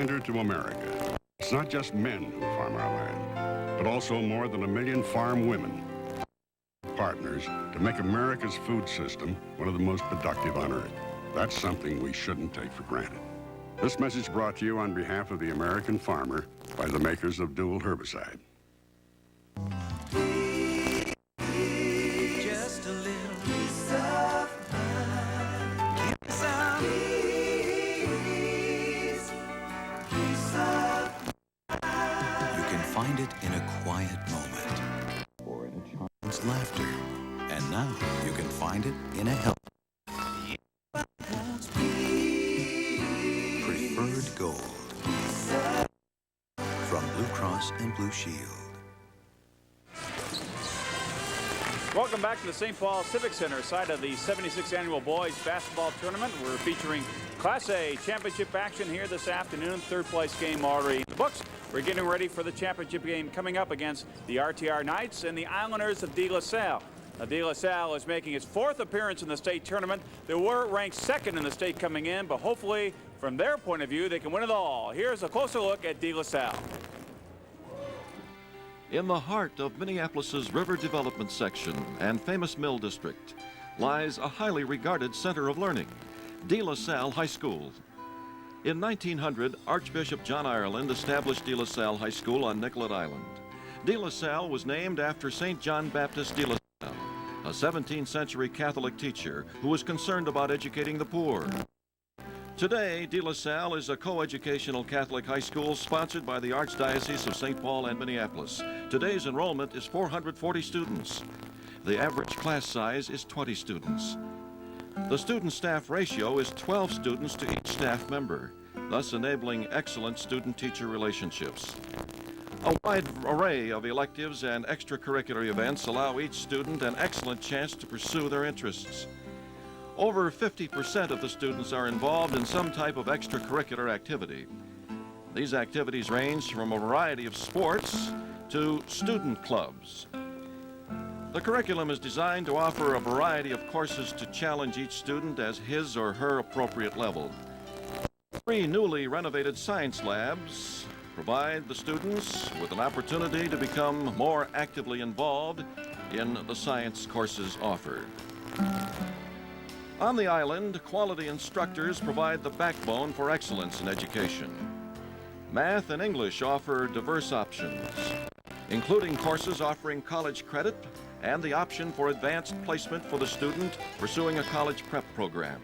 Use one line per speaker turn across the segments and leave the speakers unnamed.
reminder to America. It's not just men who farm our land, but also more than 1 million farm women. Partners to make America's food system one of the most productive on earth. That's something we shouldn't take for granted. This message brought to you on behalf of the American farmer by the makers of dual herbicide.
Just a little piece of mind. Give me some peace of mind. You can find it in a quiet moment or in a child's laughter. And now you can find it in a health. Preferred Gold from Blue Cross and Blue Shield.
Welcome back to the St. Paul Civic Center, site of the 76th Annual Boys Basketball Tournament. We're featuring Class A championship action here this afternoon. Third place game already in the books. We're getting ready for the championship game coming up against the RTR Knights and the Islanders of De La Salle. Now, De La Salle is making its 4th appearance in the state tournament. They were ranked 2nd in the state coming in, but hopefully, from their point of view, they can win it all. Here's a closer look at De La Salle.
In the heart of Minneapolis's River Development Section and famous Mill District lies a highly regarded center of learning, De La Salle High School. In 1900, Archbishop John Ireland established De La Salle High School on Nicollet Island. De La Salle was named after St. John Baptist de La Salle, a 17th century Catholic teacher who was concerned about educating the poor. Today, De La Salle is a coeducational Catholic high school sponsored by the Archdiocese of St. Paul and Minneapolis. Today's enrollment is 440 students. The average class size is 20 students. The student-staff ratio is 12 students to each staff member, thus enabling excellent student-teacher relationships. A wide array of electives and extracurricular events allow each student an excellent chance to pursue their interests. Over 50% of the students are involved in some type of extracurricular activity. These activities range from a variety of sports to student clubs. The curriculum is designed to offer a variety of courses to challenge each student as his or her appropriate level. 3 newly renovated science labs provide the students with an opportunity to become more actively involved in the science courses offered. On the island, quality instructors provide the backbone for excellence in education. Math and English offer diverse options, including courses offering college credit and the option for advanced placement for the student pursuing a college prep program.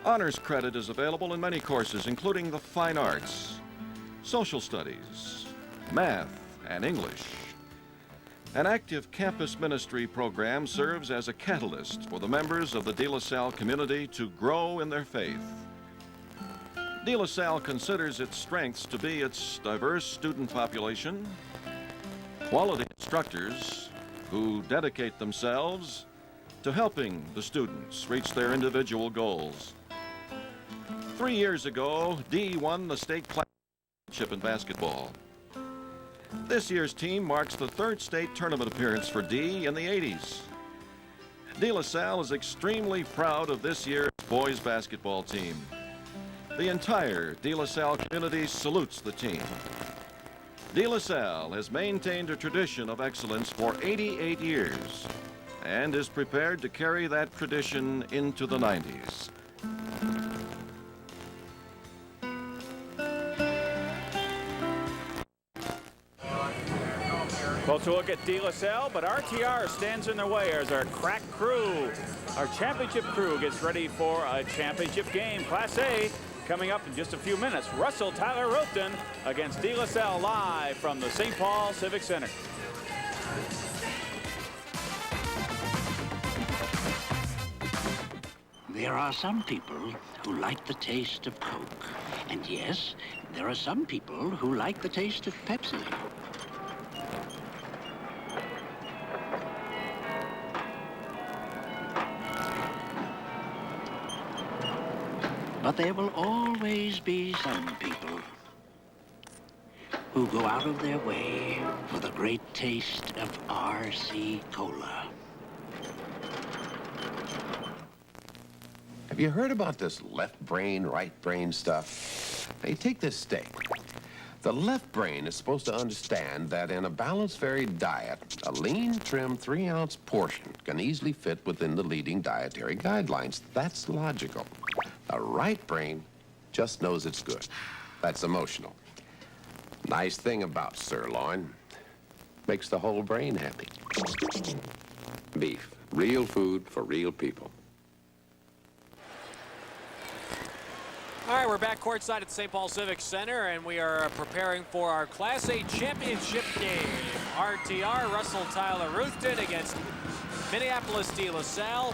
Honors credit is available in many courses, including the fine arts, social studies, math, and English. An active campus ministry program serves as a catalyst for the members of the De La Salle community to grow in their faith. De La Salle considers its strengths to be its diverse student population, quality instructors who dedicate themselves to helping the students reach their individual goals. 3 years ago, D won the state championship in basketball. This year's team marks the 3rd state tournament appearance for D in the 80s. De La Salle is extremely proud of this year's boys basketball team. The entire De La Salle community salutes the team. De La Salle has maintained a tradition of excellence for 88 years and is prepared to carry that tradition into the 90s.
Closer look at De La Salle, but RTR stands in their way as our crack crew, our championship crew, gets ready for a championship game. Class A coming up in just a few minutes. Russell Tyler Roten against De La Salle live from the St. Paul Civic Center.
There are some people who like the taste of Coke. And yes, there are some people who like the taste of Pepsi. But there will always be some people who go out of their way for the great taste of RC Cola.
Have you heard about this left brain, right brain stuff? Hey, take this steak. The left brain is supposed to understand that in a balanced, varied diet, a lean, trim, 3-ounce portion can easily fit within the leading dietary guidelines. That's logical. The right brain just knows it's good. That's emotional. Nice thing about sirloin, makes the whole brain happy. Beef, real food for real people.
All right, we're back courtside at the St. Paul Civic Center, and we are preparing for our Class A championship game. RTR, Russell Tyler Ruthton against Minneapolis De La Salle.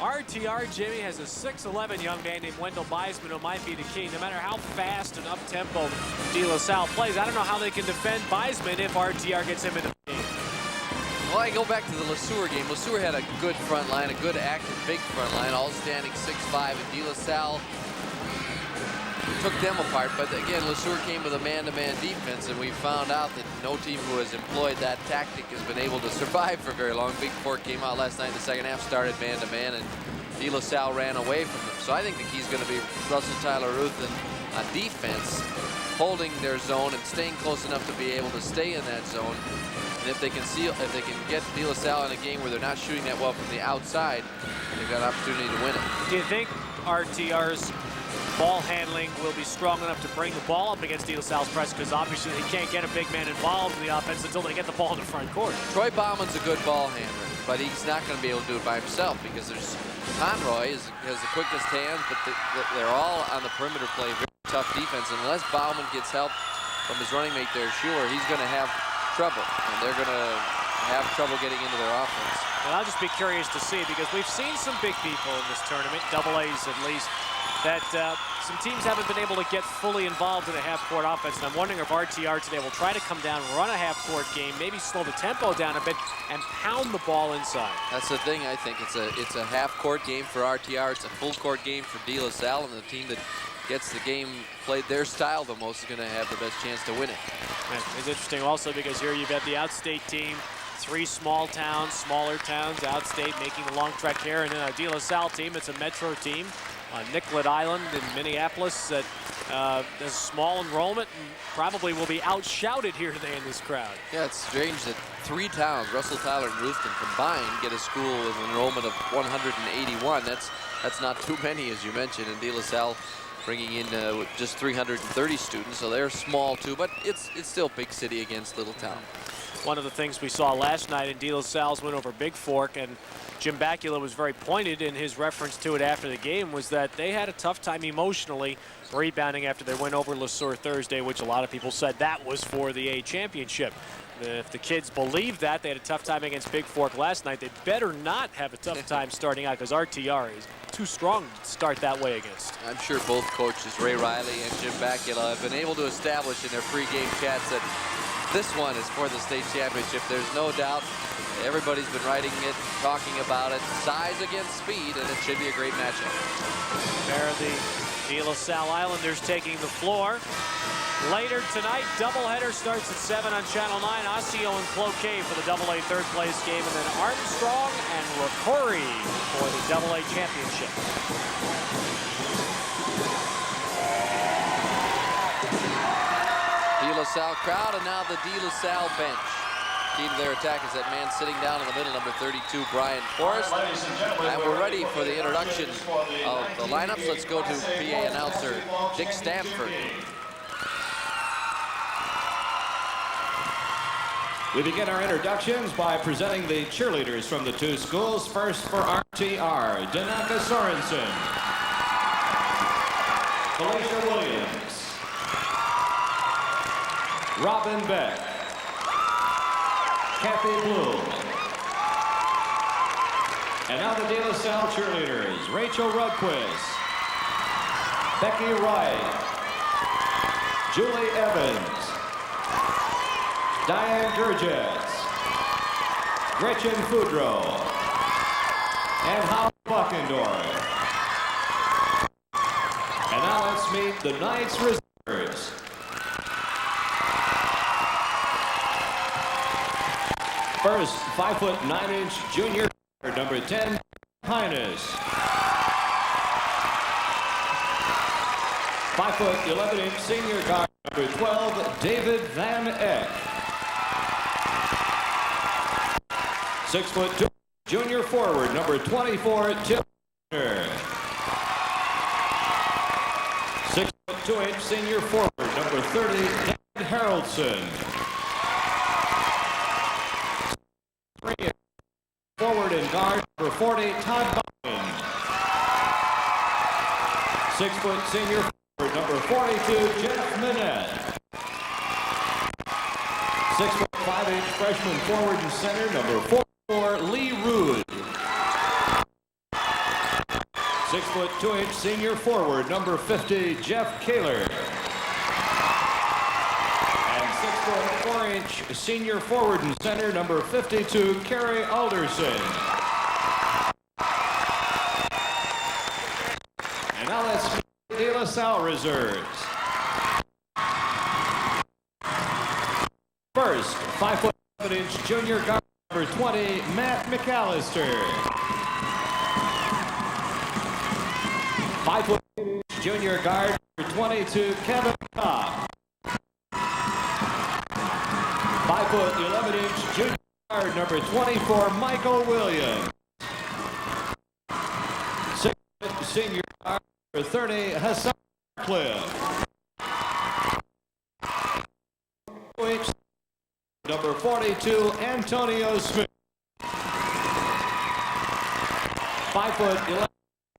RTR, Jimmy, has a 6'11" young man named Wendell Beisman who might be the key. No matter how fast and up-tempo De La Salle plays, I don't know how they can defend Beisman if RTR gets him in the game.
Well, I go back to the LeSueur game. LeSueur had a good front line, a good active big front line, all standing 6'5", and De La Salle took them apart. But again, LeSueur came with a man-to-man defense, and we found out that no team who has employed that tactic has been able to survive for very long. Big Fork came out last night in the second half, started man-to-man, and De La Salle ran away from them. So I think the key is going to be Russell Tyler Ruthton on defense, holding their zone and staying close enough to be able to stay in that zone. And if they can get De La Salle in a game where they're not shooting that well from the outside, they've got an opportunity to win it.
Do you think RTR's ball handling will be strong enough to bring the ball up against De La Salle's press? Because obviously they can't get a big man involved in the offense until they get the ball in the front court.
Troy Bauman's a good ball handler, but he's not going to be able to do it by himself because there's Conroy has the quickest hands, but they're all on the perimeter play, very tough defense. And unless Bauman gets help from his running mate there, Schuler, he's going to have trouble, and they're going to have trouble getting into their offense.
And I'll just be curious to see, because we've seen some big people in this tournament, double A's at least, that some teams haven't been able to get fully involved in a half-court offense. And I'm wondering if RTR today will try to come down, run a half-court game, maybe slow the tempo down a bit, and pound the ball inside.
That's the thing. I think it's a half-court game for RTR. It's a full-court game for De La Salle, and the team that gets the game played their style the most is going to have the best chance to win it.
And it's interesting also because here you've got the outstate team, 3 small towns, smaller towns, outstate making the long trek here, and then a De La Salle team. It's a metro team on Nicollet Island in Minneapolis that has small enrollment and probably will be outshouted here today in this crowd.
Yeah, it's strange that 3 towns, Russell, Tyler, and Ruthton combined, get a school with an enrollment of 181. That's not too many, as you mentioned, and De La Salle bringing in just 330 students, so they're small too, but it's still big city against little town.
One of the things we saw last night in De La Salle's win over Big Fork, and Jim Bakula was very pointed in his reference to it after the game, was that they had a tough time emotionally rebounding after their win over LeSueur Thursday, which a lot of people said that was for the A championship. If the kids believe that, they had a tough time against Big Fork last night, they better not have a tough time starting out, because RTR is too strong to start that way against.
I'm sure both coaches, Ray Riley and Jim Bakula, have been able to establish in their pregame chats that this one is for the state championship. There's no doubt. Everybody's been writing it, talking about it. Size against speed, and it should be a great matchup.
There are the De La Salle Islanders taking the floor. Later tonight, doubleheader starts at 7 on Channel 9. Osseo and Cloquet for the AA third place game, and then Armstrong and Rocori for the AA championship.
De La Salle crowd, and now the De La Salle bench. Key to their attack is that man sitting down in the middle, number 32, Brian Forrest. And we're ready for the introduction of the lineups. Let's go to PA announcer Dick Stanford.
We begin our introductions by presenting the cheerleaders from the 2 schools. First for RTR, Danaka Sorensen, Felicia Williams, Robin Beck, Kathy Bloom. And now the De La Salle cheerleaders, Rachel Rudquist, Becky Wright, Julie Evans, Diane Gurgis, Gretchen Fudrow, and Hal Buckendorf. And now let's meet the Knights reserves. First, 5'9" junior, number 10, Highness. 5'11" senior guard number 12, David Van Eck. 6'2" junior forward number 24, Tim Turner. 6'2" senior forward number 30, Dan Harrelson. Forward and guard number 40, Todd Bowman. 6' senior forward number 42, Jeff Minette. 6'5" freshman forward and center number 44, Lee Rude. 6'2" senior forward number 50, Jeff Kaler. And 6'4" senior forward and center number 52, Kerry Alderson. And now let's meet the De La Salle reserves. First, 5'11" junior guard number 20, Matt McAllister. 5'8" junior guard number 22, Kevin Cobb. 5'11" junior guard number 24, Michael Williams. 6' senior guard number 30, Hassan Cliff. Number 42, Antonio Smith. 5'11"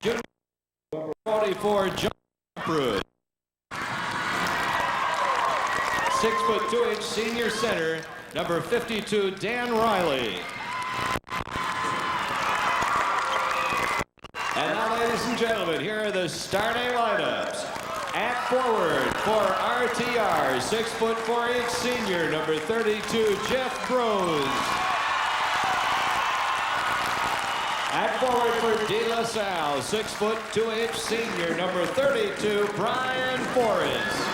junior number 44, John Prude. 6'2" senior center, number 52, Dan Riley. And now, ladies and gentlemen, here are the starting lineups. At forward for RTR, 6'4" senior, number 32, Jeff Brose. At forward for De La Salle, 6'2" senior, number 32, Brian Forrest.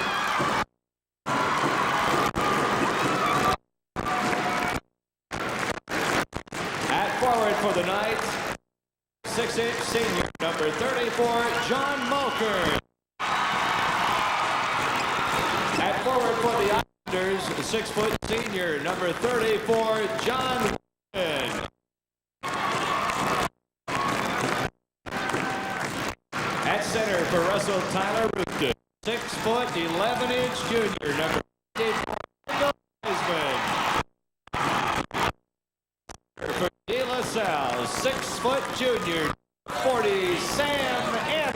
At forward for the Knights, 6' senior, number 34, John Mulkern. At forward for the Islanders, 6' senior, number 34, John Wilson. At center for Russell Tyler Ruthden, 6'11" junior, number 84, Heisman. For De La Salle, 6' junior, 40, Sam Anderson.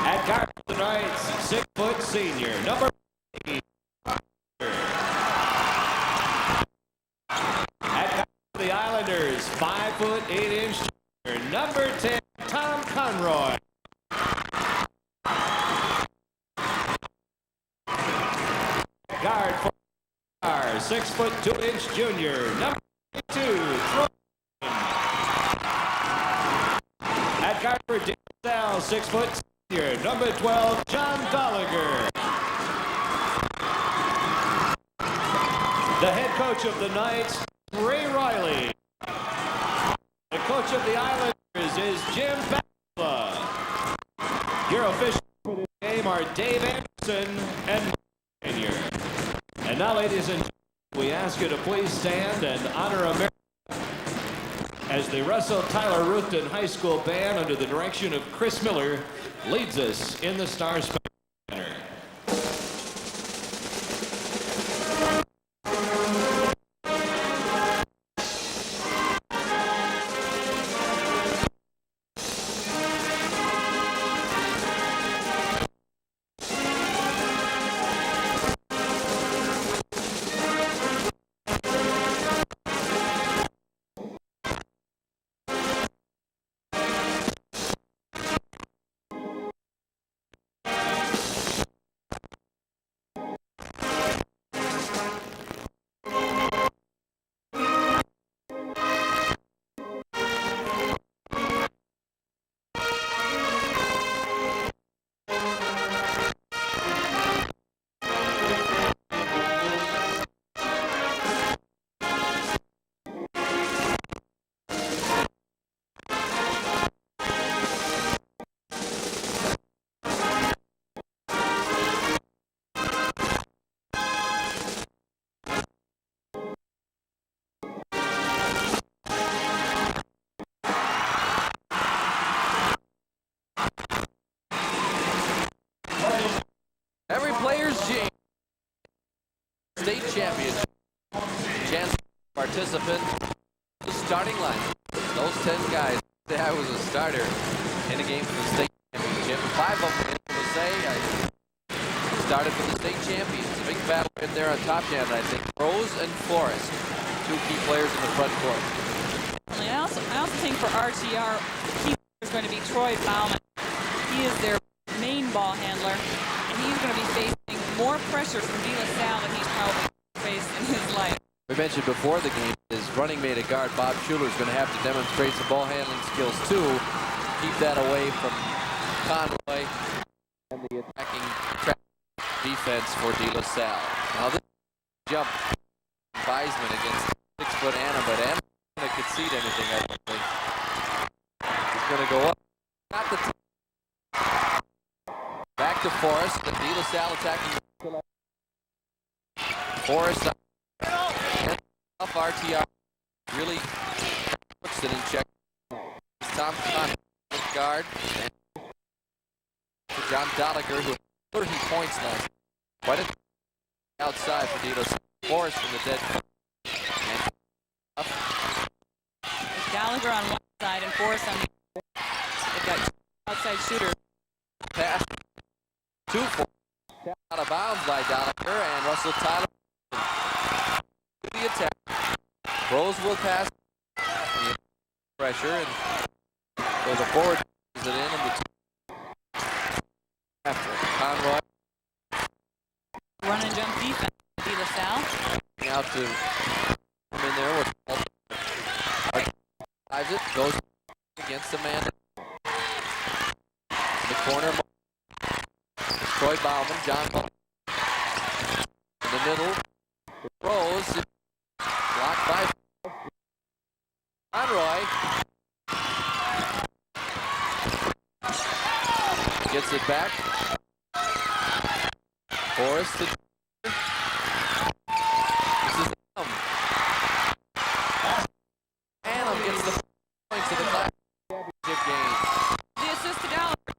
At guard for the Knights, 6' senior, number 8. At guard for the Islanders, 5'8" junior, number 10, Tom Conroy. Guard for 6'2" junior, number 2, Troy. At guard for De La Salle, 6' senior, number 12, John Gallagher. The head coach of the Knights, Ray Riley. The coach of the Islanders is Jim Bacula. Your officials for this game are Dave Anderson and Mike Senior. And now, ladies and gentlemen, we ask you to please stand and honor America as the Russell Tyler Ruthden High School Band, under the direction of Chris Miller, leads us in the Star Spangled Banner.
participant. The starting line. Those 10 guys. I was a starter in a game for the state championship. 5 of them, able to say, I started for the state champions. A big battle right there on top Canada, I think. Rose and Forrest, 2 key players in the front court.
I also think for RTR, the key player is going to be Troy Bauman. He is their main ball handler, and he's going to be facing more pressure from De La Salle than he's probably faced in his life.
We mentioned before the game, his running mate at guard, Bob Schuler, is going to have to demonstrate some ball handling skills too. Keep that away from Conroy and the attacking defense for De La Salle. Now this jump, Weisman against 6-foot Anna, but Anna's going to concede anything, I don't think. He's going to go up. Got the back to Forrest, and De La Salle attacking. Forrest off RTR. Really puts it in check. Tom Conn, guard. And John Doliger, who had 30 points last. Quite a outside for De La Salle. Forrest from the dead.
Gallagher on one side and Forrest on the other. They've got 2 outside shooters.
Pass to Forrest. Out of bounds by Doliger, and Russell Tyler to the attack. Rose will pass. Pressure, and so the forward is it in, and the after Conroy.
Run and jump defense. De La Salle.
Out to come in there with drives it, goes against the man. In the corner, Troy Bauman, John Bauman. In the middle, Rose, blocked by Conroy. Gets it back. Forrest. This is Annam gets the points of the class championship game.
The assist to Gallagher.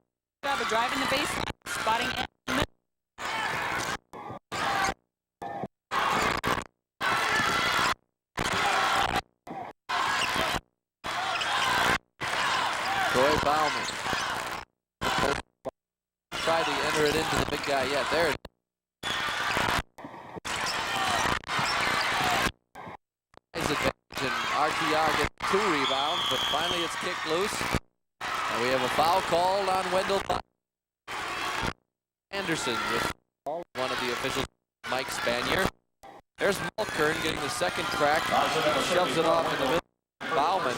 Job of driving the baseline, spotting Annam in the middle.
Troy Bauman. Tried to enter it into the big guy yet. There it is. Nice advantage, and RTR gets 2 rebounds, but finally it's kicked loose. And we have a foul called on Wendell Anderson with one of the officials, Mike Spanier. There's Mulkern getting the second crack. Shoves it off in the middle. Bauman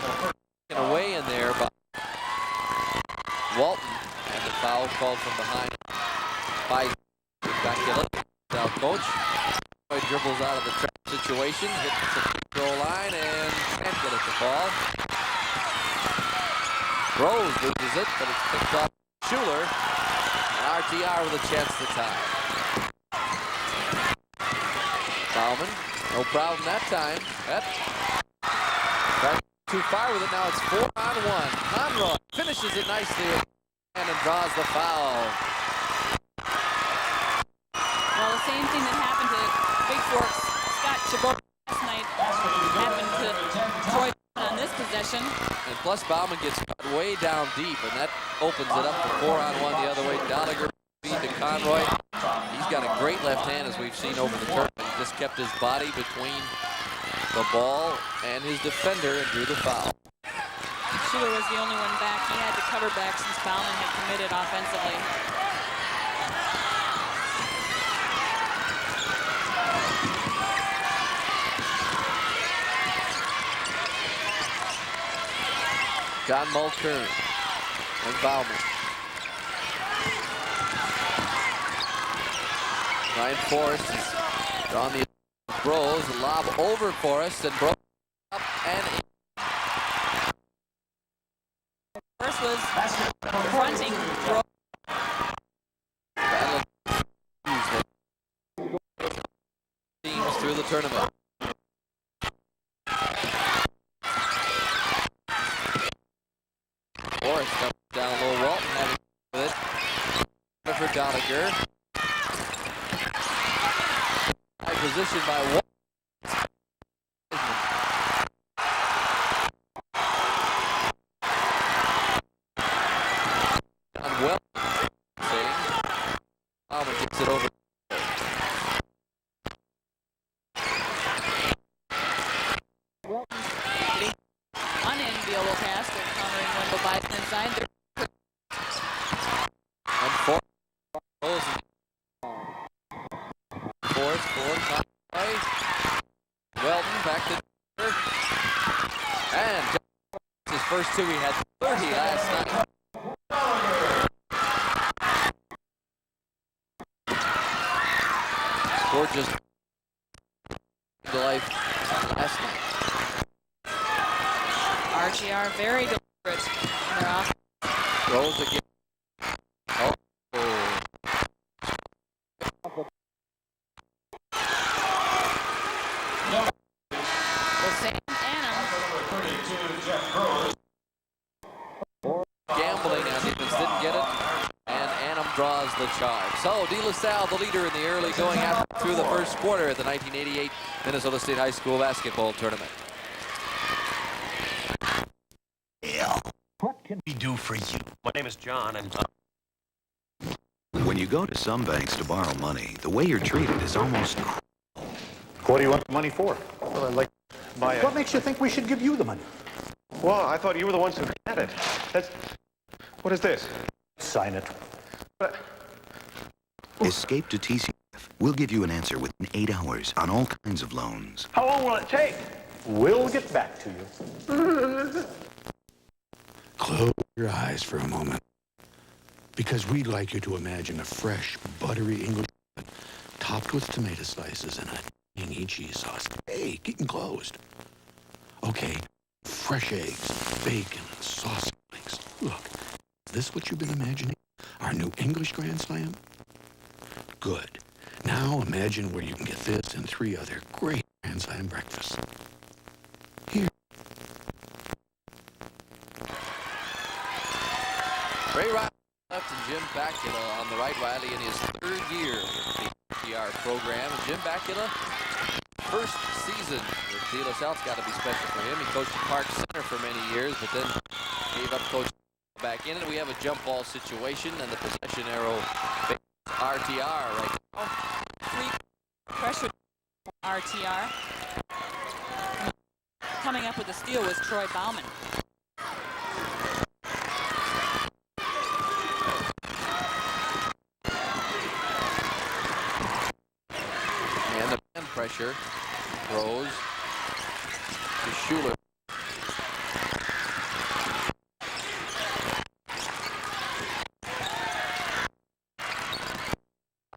taken away in there by Walton, and the foul called from behind by Bakula. Now coach dribbles out of the trap situation, hits the goal line, and can't get at the ball. Rose loses it, but it's picked up Schuler. And RTR with a chance to tie. Bauman, no problem that time. That's too far with it. Now it's 4-on-1. Conroy finishes it nicely and draws the foul.
Well, the same thing that happened to Big Fork's Scott Chabot last night happened to Troy on this possession.
And plus Bauman gets cut way down deep, and that opens it up to 4-on-1 the other way. Doliger feed to Conroy. He's got a great left hand, as we've seen over the tournament. He just kept his body between the ball and his defender and drew the foul.
Schuler was the only one back. He had to cover back since Bauman had committed offensively.
John Mulkern and Bauman. Ryan Forrest is on the Rose, lob over Forrest, and broke up and in.
First was confronting Bro.
Teams through the tournament. Forrest comes down low. Walton having with it. For Doliger. High position by Walton. Bauman gets it over.
Unenviable pass to countering Wendell Bison inside.
And four. Fourth. Weldon back to and his first two. He had 30 last night. Scored just to life last night.
RTR very deliberate in their offense.
Rolls again. Oh.
Well, Sam Annam.
Gambling on defense, didn't get it. And Annam draws the charge. So De La Salle, the leader in the early going after through the first quarter at the 1988 Minnesota State High School basketball tournament.
What can we do for you? My name is John, and
When you go to some banks to borrow money, the way you're treated is almost cruel.
What do you want the money for?
well, I'd like to buy a...
What makes you think we should give you the money?
Well, I thought you were the ones who had it. What is this?
Sign it.
But...
Escape to TCF. We'll give you an answer within 8 hours on all kinds of loans.
How long will it take?
We'll get back to you.
Close your eyes for a moment, because we'd like you to imagine a fresh, buttery English bread topped with tomato slices and a tangy cheese sauce. Hey, getting closed. Okay, fresh eggs, bacon, and sausage links. Look, is this what you've been imagining? Our new English Grand Slam? Good. Now imagine where you can get this and 3 other great Grand Slam breakfasts. Here.
Ray Riley left and Jim Bacula on the right. Riley in his 3rd year with the PR program. And Jim Bacula, first season with De La Salle's got to be special for him. He coached at Park Center for many years, but then gave up coaching back in it. We have a jump ball situation, and the possession arrow RTR right now.
3 pressure RTR. Coming up with the steal was Troy Bauman.
And the man pressure throws to Schuler.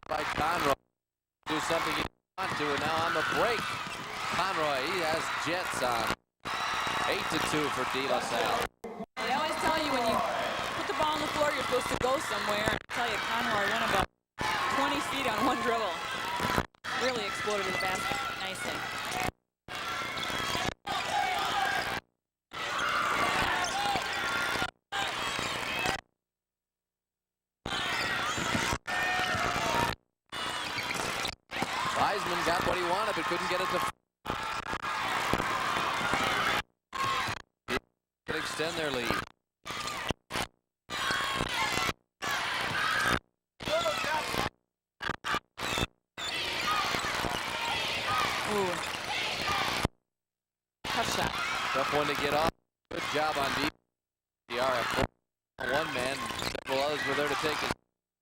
By Conroy. Do something he didn't want to, and now on the break. Conroy, he has jets on. 8-2 for De La Salle.
They always tell you when you put the ball on the floor, you're supposed to go somewhere. I tell you, Conroy went about 20 feet on one dribble. Really exploded to the basket nicely.
Wiseman got what he wanted, but couldn't get it to... Could extend their lead.
Ooh. Tough shot.
Tough one to get off. Good job on DRF. One man, several others were there to take it.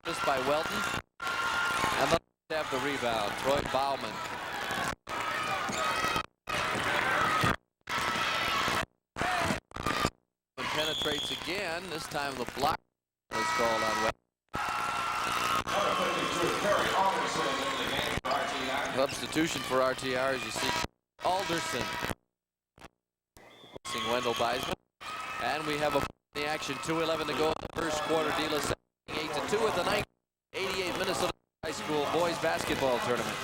Just by Welton. And let's have the rebound. Troy Bauman. And penetrates again. This time the block was called on Welton. Substitution for RTR, as you see, Alderson. Passing Wendell Beisman. And we have the action, 2:11 to go in the first quarter. De La Salle 8-2 at the 1988 Minnesota High School Boys Basketball Tournament.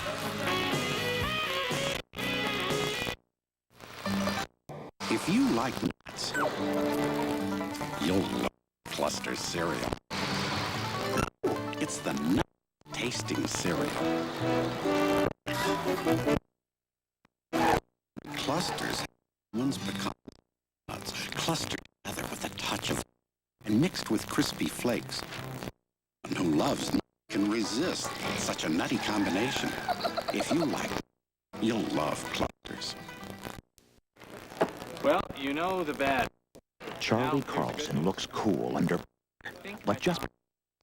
If you like nuts, you'll love Cluster cereal. It's the nut-tasting cereal. Clusters one's pecan nuts clustered together with a touch of and mixed with crispy flakes. One who loves nuts can resist. resist such a nutty combination. If you like, you'll love clusters.
Well, you know the bad.
Charlie Carlson looks cool under pressure, but just because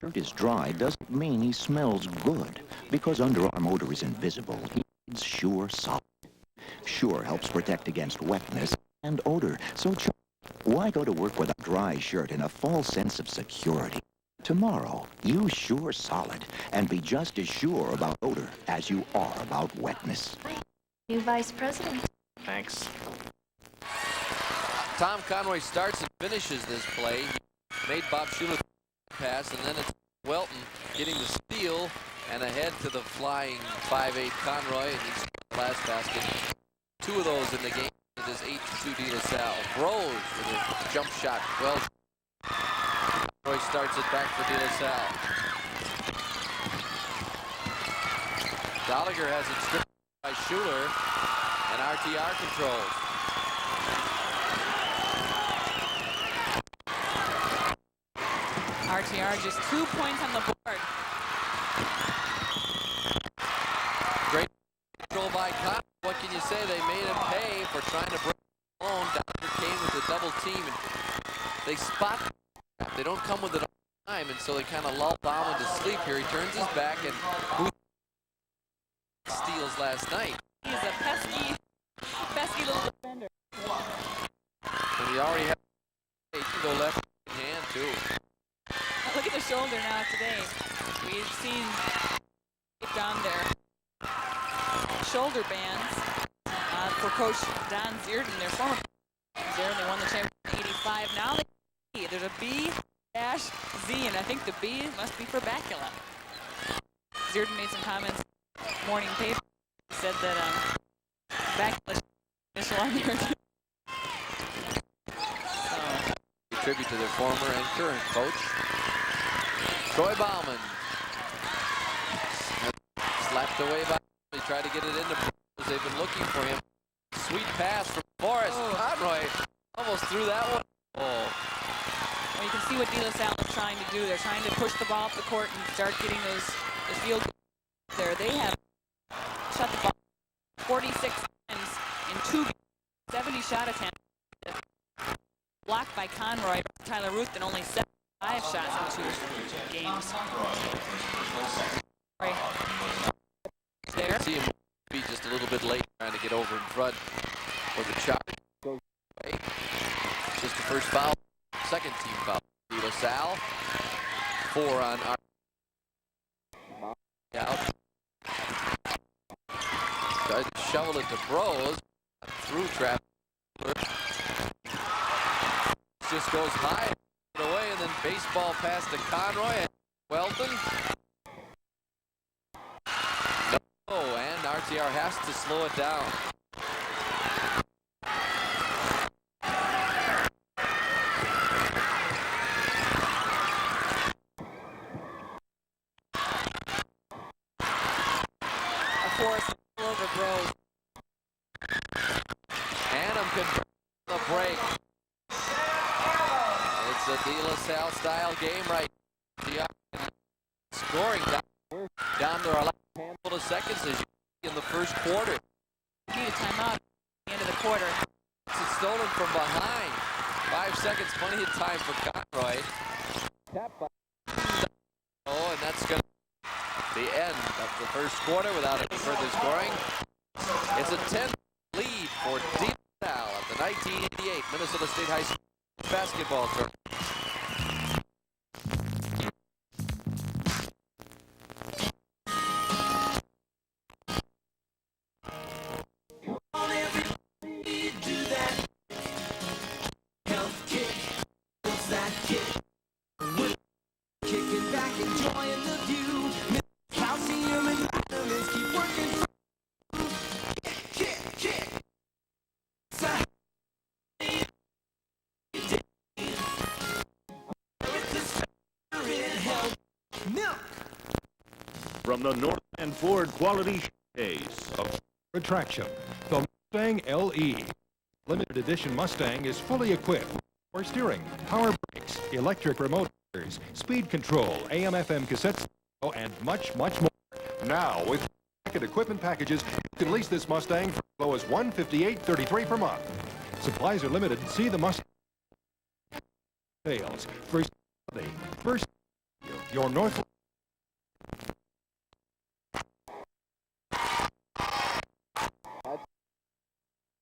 the shirt is dry doesn't mean he smells good. Because underarm odor is invisible, he needs Sure Solid. Sure helps protect against wetness and odor. So why go to work with a dry shirt and a false sense of security? Tomorrow, use Sure Solid and be just as sure about odor as you are about wetness.
New Vice President.
Thanks.
Tom Conroy starts and finishes this play. He made Bob Schuler pass, and then it's Welton getting the steal and ahead to the flying 5'8" Conroy, and he's the last basket. 2 of those in the game. It is 8-2 De La Salle. Rose with a jump shot. Well, Conroy starts it back for De La Salle. Gallagher has it stripped by Schuler, and RTR controls.
RTR just 2 points on the board.
Great control by Conroy. What can you say? They made him pay for trying to break alone. Gallagher came with a double team, and they spot. They don't come with it all the time, and so they kind of lull Bauman to sleep here. He turns his back, and who steals last night?
He's a pesky little defender.
And he already had. He can go left hand too.
Look at the shoulder now today. We've seen it down there. Shoulder bands for Coach Don Zierden, their former coach there. They won the championship in '85. Now there's a B-Z, and I think the B must be for Bacula. Zierden made some comments in the morning paper. He said that Bacula initial on there.
Tribute to their former and current coach. Troy Bauman. Slapped away by. They tried to get it into. They've been looking for him. Sweet pass from Forrest. Conroy almost threw that one. Oh.
Well, you can see what De La Salle is trying to do. They're trying to push the ball up the court and start getting those field goals there. They have shot the ball 46 times in 2 games, 70 shot attempts. Blocked by Conroy, Tyler Ruth, and only 75 shots in 2 games. Right. There.
See him be just a little bit late trying to get over in front for the shot. Just the first foul, second team foul. De La Salle, 4 on our out. Tried to shovel it to Bros. Through trap. Just goes high away, and then baseball pass to Conroy and Welton. No, and RTR has to slow it down.
A force over Bros.
Annam can the break. It's a De La Salle style game right. Scoring down to our last handful of seconds as in the first quarter.
Need a timeout at the end of the quarter.
It's stolen from behind. 5 seconds, plenty of time for Conroy. Oh, and that's going to be the end of the first quarter without any further scoring. It's a 10 lead for De La Salle at the 1988 Minnesota State High School basketball tournament.
From the Northland Ford quality showcase of attraction, the Mustang LE. Limited edition Mustang is fully equipped with power steering, power brakes, electric remote controls, speed control, AM/FM cassette, and much, much more. Now, with equipment packages, you can lease this Mustang for as low as $158.33 per month. Supplies are limited. See the Mustang sales. First, your North.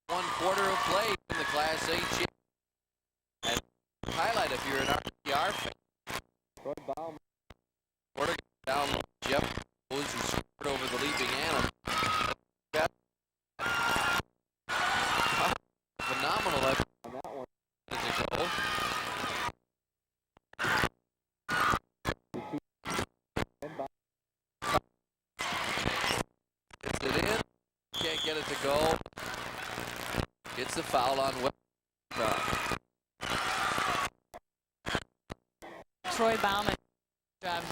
One quarter of play in the Class A championship. And highlight if you're an RTR fan. Quarter down low. Jeff Rose, who scored over the leaping animal. Phenomenal effort on that one. Gets it in. Can't get it to go. Gets the foul on West.
Troy Bauman. Job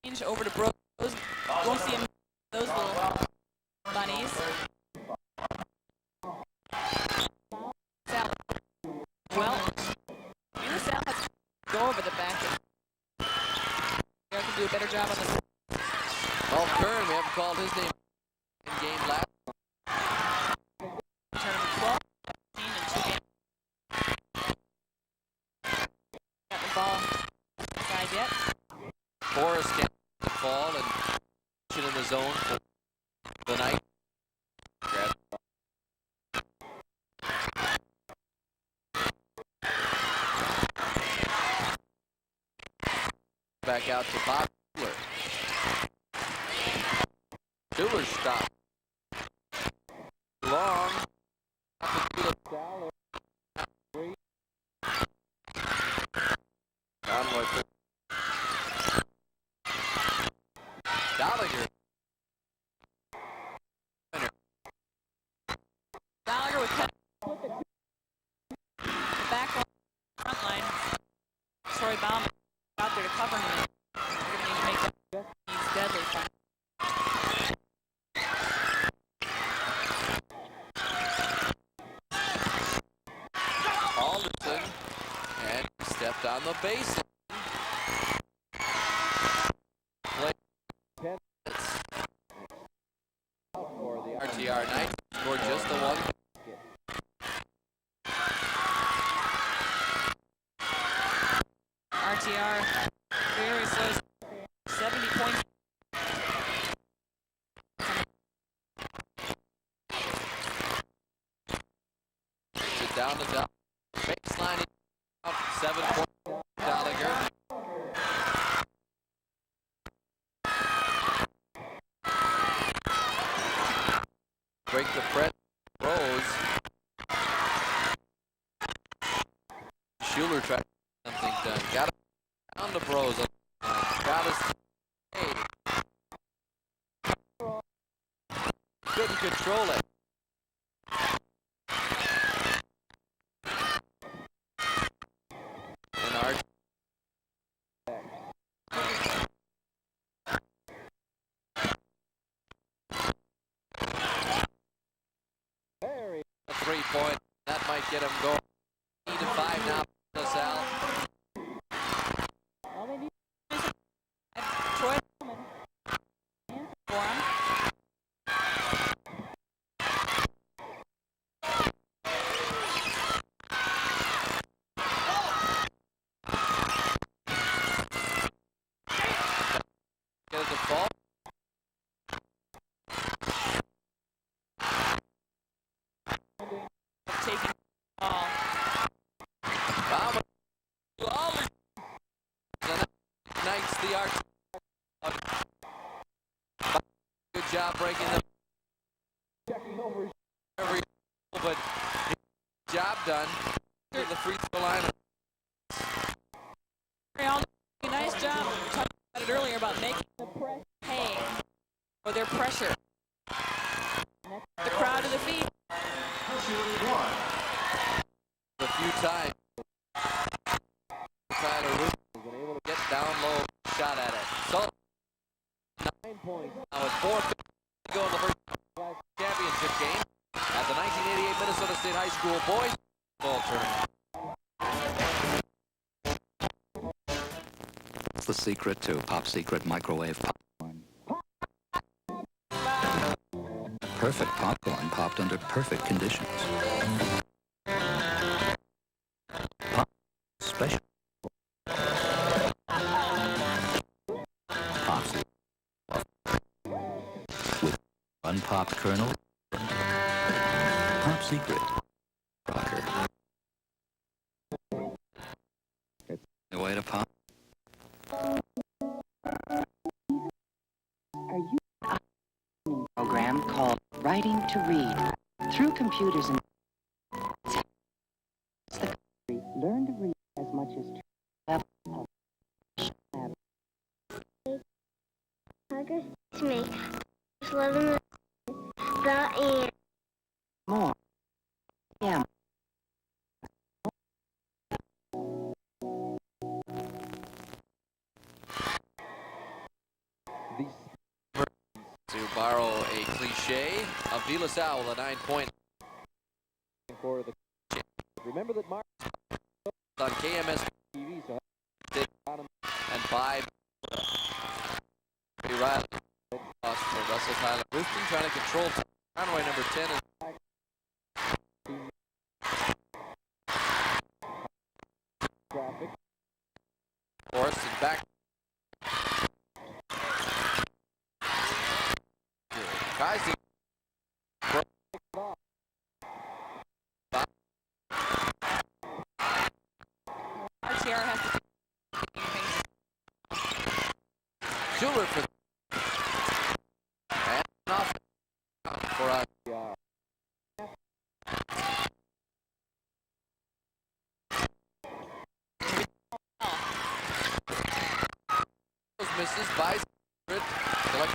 change over to Brooks. Won't see him. Those little bunnies. Salle. Well, either Salle has to go over the back. Can do a better job on this.
Oh, Kern, we haven't called his name in game last.
Tournament 12, 15, and 2 games. Got the ball inside yet.
Forrest can fall and shoot in the zone for the night. Grab. Back out to Bob Schuler. Schuler stop. Long. Conroy. Gallagher.
Gallagher with cut. The back line, front line. Troy Bauman out there to cover him. They're going to need to make that. He's deadly fun.
Alderson and stepped on the base. Play 10 minutes for the RTR Knights. Scored just the one.
RTR very slow. 70 points.
Sit down to down. Baseline out 7 points. Gallagher. Break the press. Rose. Schuler tried to get something done. Got it down to Bros. Got us. Couldn't control it. And Art. A 3-point. That might get him going. 8-5 now. Salle.
Troy Bauman. For him.
Get it to fall.
Taking the ball.
Bauman. The Knights, the arch. Good job breaking them. Every but job done. To the free throw line.
Nice job. We talked about it earlier about making the press pay for their pressure. The crowd to the feet.
A few times. Tyler Root was able to get down low, shot at it. So 9 points. Now with 4:50 to go in the first championship game at the 1988 Minnesota State High School Boys Ball Tournament.
the secret to Pop Secret microwave popcorn. Perfect popcorn popped under perfect conditions. Pop special. Pop Secret. With unpopped kernel. Pop Secret. Rocker. The way to pop.
Program called Writing to Read. Through computers and learn to read as much as
to me. Just let them know the end.
More. Yeah.
To borrow a cliche of De La Salle with a 9-point for the. Remember that Mark on KMSP TV, so and 5. Riley lost for Russell Tyler. Roofton trying to control runway number 10 is traffic. Forrest is back. Tries to
RTR has to
Schuler for and off for RTR. Misses by select.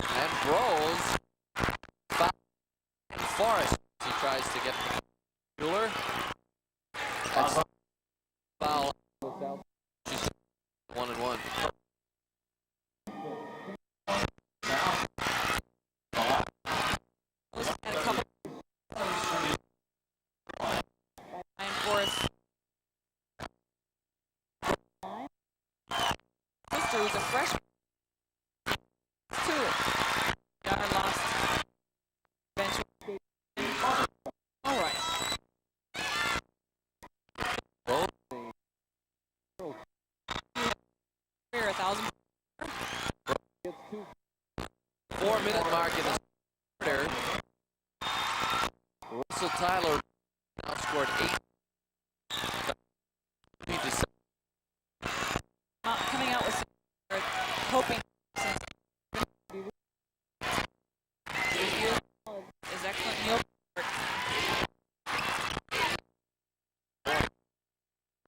And Bros Forrest. He tries to get Schuler. Foul. She's 1-1.
Sister, who's a freshman. Yard lost. Bench. All right. Fair 1,000.
4-minute mark in the third. Russell Tyler now scored 8.
Coming out with some, hoping is excellent. Neil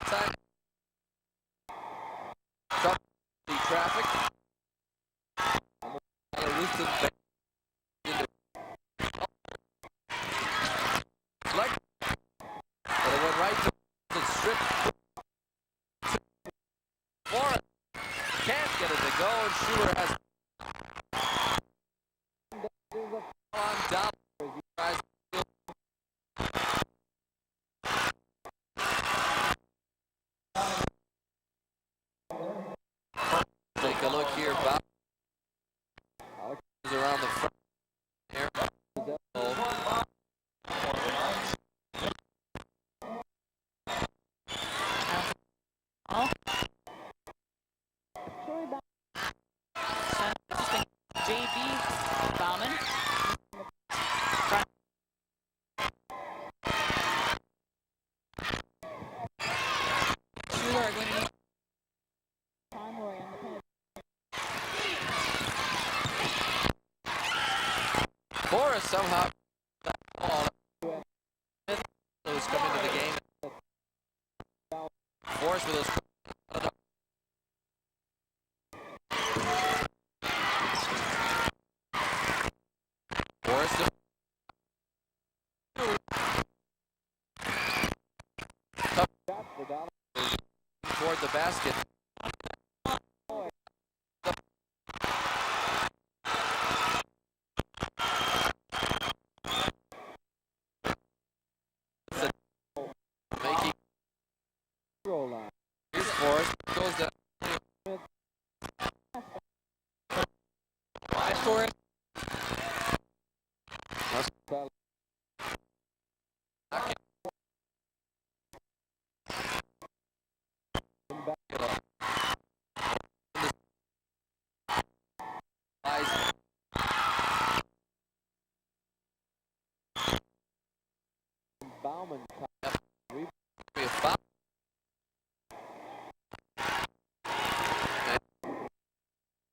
time. Stop the traffic. Tyler Roofton like, but it went right to the strip. Forrest can't get it to go, and Schuler has on down. He tries to take a look here. Bob is around the front here.
JB Bauman. Schuler are going to need
Forrest somehow those come into the game. Forrest with those. Forrest tough shot for Donald toward the basket. Bauman up. A foul.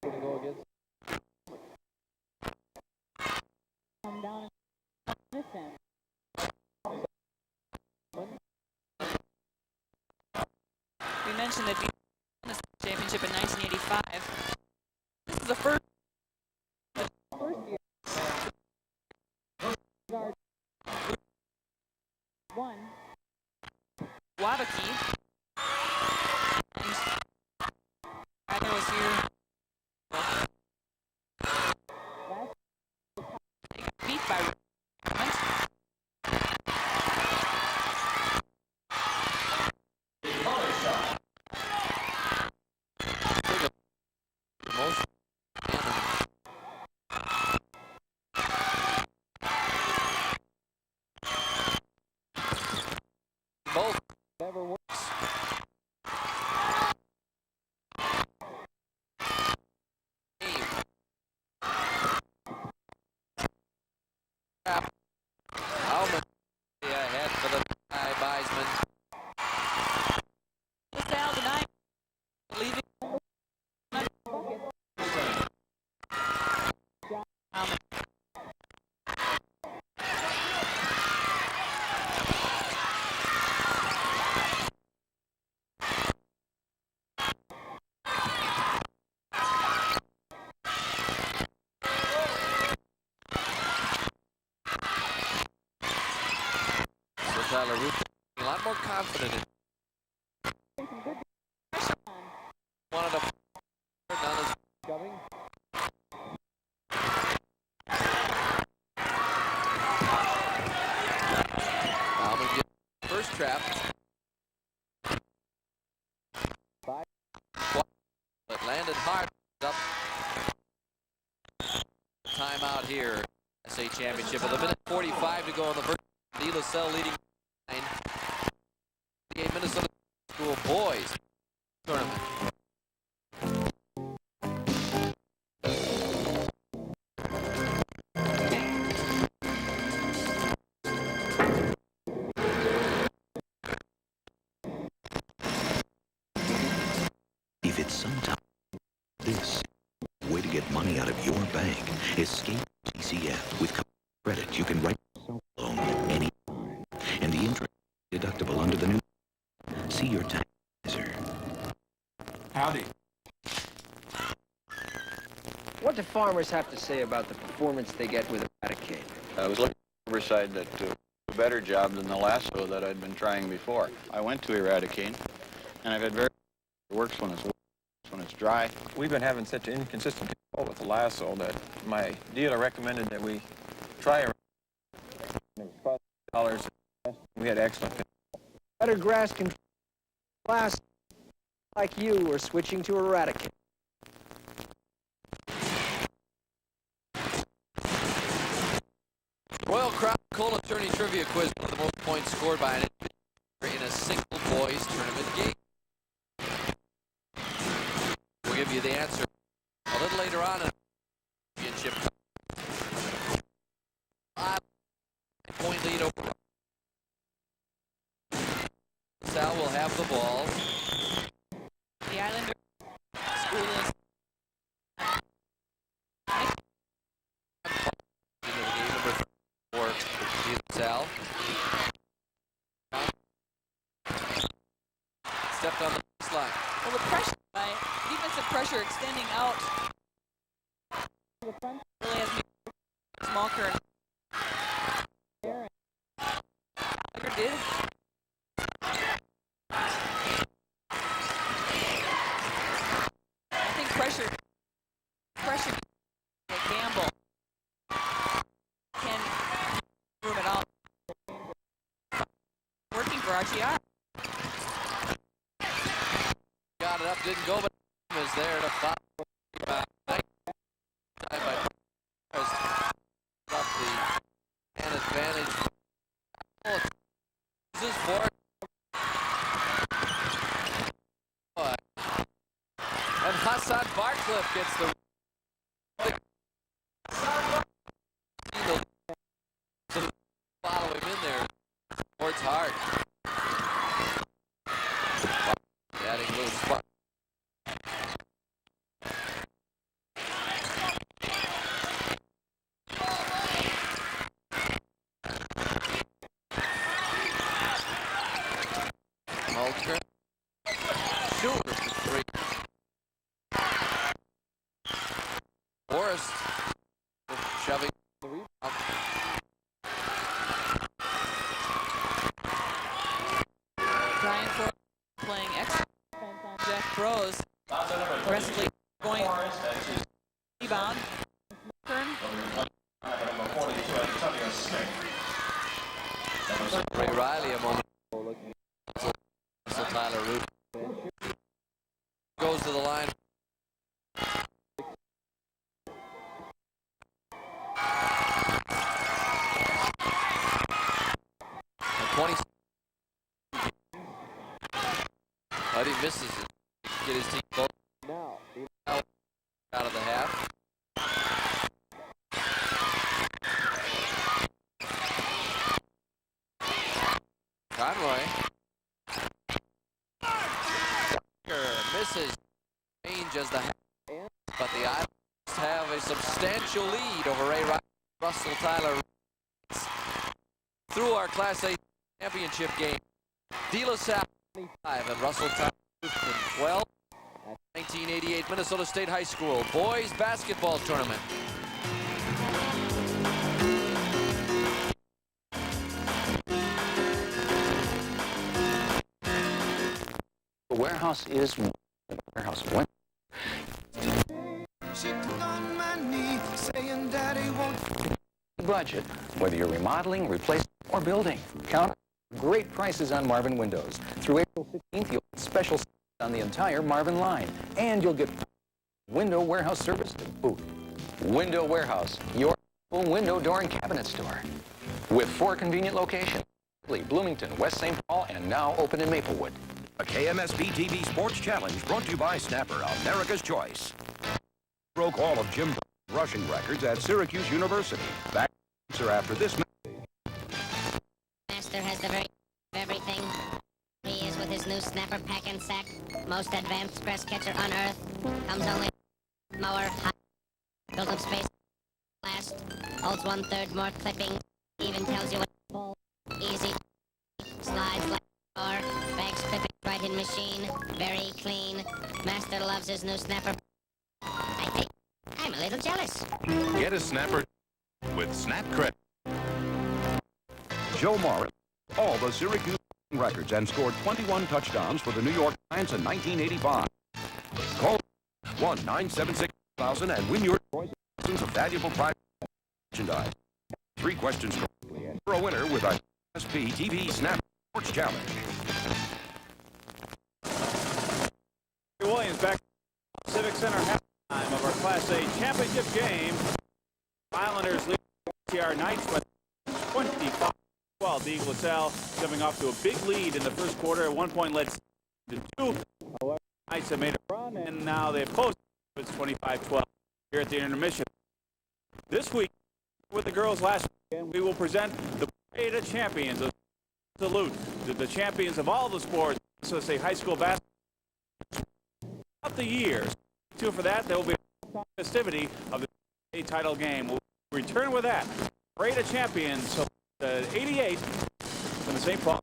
Going to go against.
Come down this end. We mentioned that the championship in 1985. This is the first year. One. Wabaki. Rather was here. Beat by
both never works. Alman ahead for the Beisman.
Salle tonight leaving.
Tyler Root a lot more confident in wanted to down his coming. Bauman gets first trap. But landed hard up. Timeout here. SA Championship with a minute 45 to go on the verge. De La Salle leading 9. Minnesota School boys tournament.
If it's sometime this way to get money out of your bank, escape CCF with credit. You can write a loan any time, and the interest deductible under the new. See your tax advisor.
Howdy.
What do farmers have to say about the performance they get with Eradicate?
I was looking for herbicide that do a better job than the lasso that I'd been trying before. I went to Eradicate, and I've had very it works when it's wet, when it's dry.
We've been having such inconsistent control with the lasso that my dealer recommended that we try it. It was $5. We had excellent control.
Better grass control. Class like you are switching to Eradicate.
Royal Crown Coal Attorney Trivia Quiz, one of the most points scored by an individual in a single boys tournament game. We'll give you the answer a little later on in the championship. 5-point lead over. Salle will have the ball.
The Islander school is
into the game number 4 for Salle. Stepped on the baseline.
well, the pressure by defensive pressure extending out. The front really has Smallker. Gallagher did. I think pressure Gamble can room it out. Working for RTR.
Got it up, didn't go, but is there to foul. Up the an advantage. This is for and Hassan Barcliffe gets the follow him in there. Adding a little spot. Maltner. Schuler for three. Forrest shoving the rebound.
Brian Forrest playing excellent. Jeff Bros aggressively going rebound. Turn.
Ray Riley a moment. So Tyler Root goes to the line. And 20. But he misses it. Get his team close. Now out of the half. Conroy misses. Changes the half, but the Islanders have a substantial lead over Ray Riley. Russell Tyler through our Class A championship game. De La Salle 25 and Russell Tyler 12 at 1988 Minnesota State High School boys basketball tournament.
The warehouse is the warehouse. When budget, whether you're remodeling, replacing, or building, count great prices on Marvin windows. Through April 16th, you'll get special on the entire Marvin line, and you'll get window warehouse service to boot. Window Warehouse, your window, door, and cabinet store, with 4 convenient locations: Bloomington, West St. Paul, and now open in Maplewood.
A KMSP TV Sports Challenge brought to you by Snapper, America's Choice. Broke all of Jim rushing records at Syracuse University. Back answer after this.
Master has the very everything. He is with his new Snapper pack and sack. Most advanced grass catcher on earth. Comes only mower, high, built up space, last. Holds 1/3 more clipping. Even tells you what easy. Slides like or bags clipping right in machine. Very clean. Master loves his new Snapper. I think I'm a little jealous.
Get a Snapper with Snap Credit. Joe Morris, all the Syracuse records and scored 21 touchdowns for the New York Giants in 1985. Call 1-976-1000 and win your thousands of valuable private merchandise. 3 questions correctly and you're a winner with our KMSP TV Snap Sports Challenge.
Williams back to Civic Center halftime of our Class A championship game. Islanders lead RTR Knights with 25-12. De La Salle coming off to a big lead in the first quarter. At one point led to 2. Knights have made a run, and now they've posted. It's 25-12 here at the intermission. This week, with the girls last weekend, we will present the Parade of Champions. A salute to the champions of all the sports. So say high school basketball. Throughout the years. For that, there will be a festivity of the A title game. We'll return with that. Parade of Champions. So 88 from the St. Paul.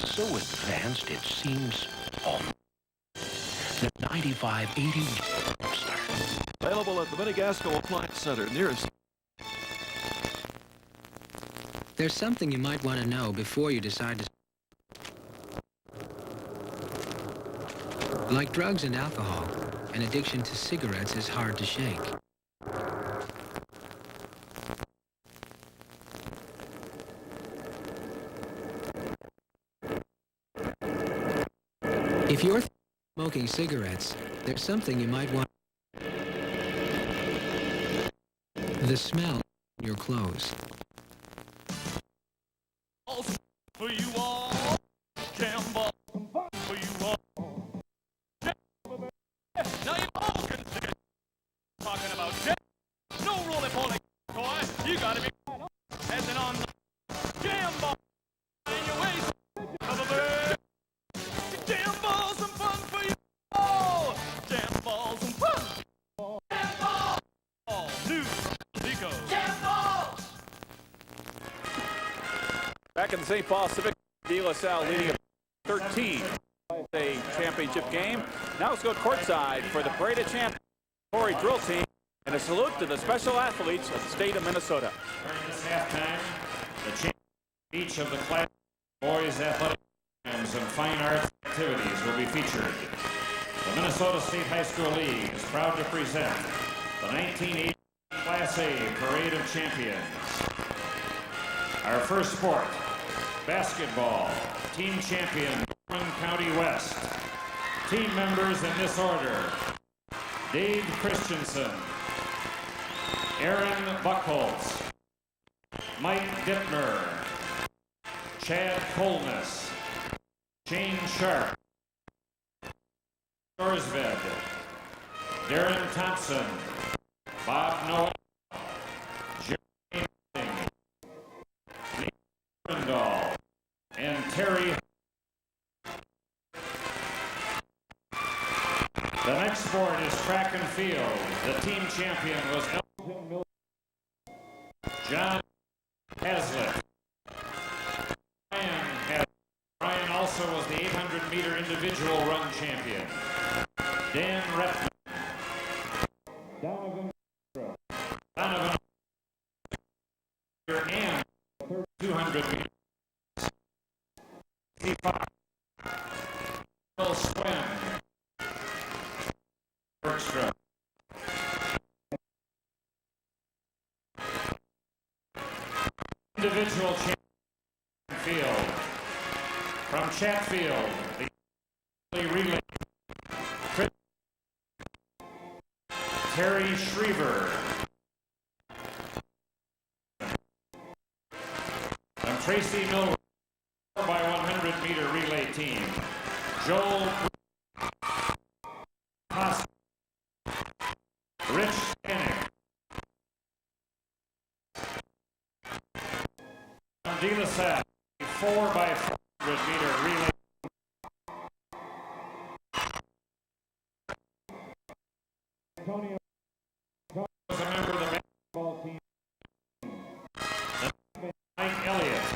So advanced it seems almost. The 9580
Available at the Minigasco Appliance Center nearest.
There's something you might want to know before you decide to. Like drugs and alcohol, an addiction to cigarettes is hard to shake. If you're smoking cigarettes, there's something you might want. the smell in your clothes.
For you all, jam ball for you all. Now you all can see it. Talking about jam. No roly-poly toy. You gotta be passing on the jam ball in your waist. Jam ball, some fun for you all. Jam ball, some fun. Jam ball. All new Zico. Jam ball.
Back in the St. Paul Civic, De La Salle leading 13. A championship game. Now let's go courtside for the Parade of Champions Corey drill team and a salute to the special athletes of the state of Minnesota.
During this halftime, the champions each of the class boys athletic programs and fine arts activities will be featured. The Minnesota State High School League is proud to present the 1980 Class A Parade of Champions. Our first sport, basketball, team champion, Norman County West. Team members in this order: Dave Christensen, Aaron Buckholz, Mike Dittmer, Chad Colness, Shane Sharp, Orsved, Darren Thompson, Bob Noah, Jeremy Harding, Nate Randall, and Terry. The next sport is track and field. The team champion was Elton Miller. John Hazlitt. Ryan also was the 800-meter individual run champion. Dan Rettman. Donovan and 200 meters. Steve Fox. Will Swim. Bergstrom. Individual champion field. From Chatfield, the relay. Terry Schriever. From Tracy Miller, 4x100-meter relay team. Joel Costa. Rich Stanek. From De La Salle, 4x400-meter relay. Antonio was a member of the basketball team. Mike Elliott.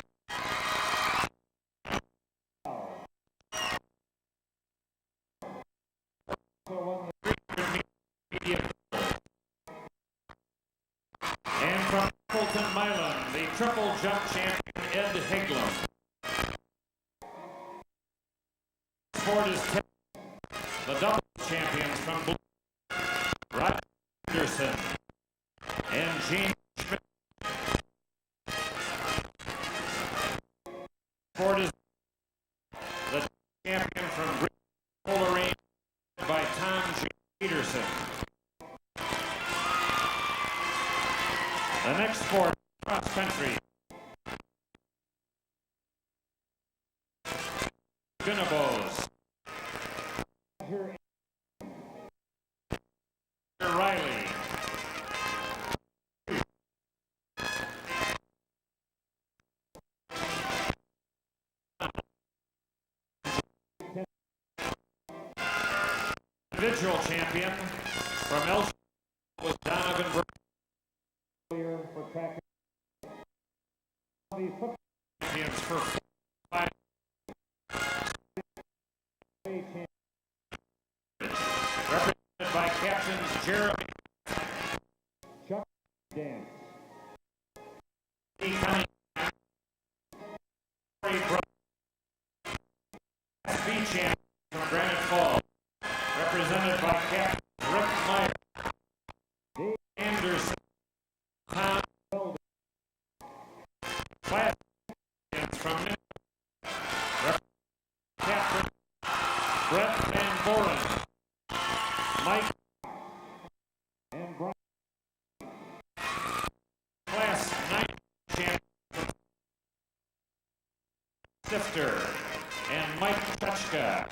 And from Fulton Milan, the triple jump champion Ed Heglam. Sport is the double champions from Blue, Roger Anderson and Gene Schmidt. Sport is the champion from Coleraine by Tom G. Peterson. The next sport, cross country. Gunnabos. Riley. Individual champion from El was Donovan Burke. For track champions for 5. Represented by captains Jeremy Chuck Dance, Steve Cunningham, Corey Brown, SB champion from Granite Falls, represented by captain Rick Meyer, Dave Anderson, Tom Golden, class champions from Minnesota, captain Brett Van Boren, Mike and Brian. Stifter and Mike Chechka.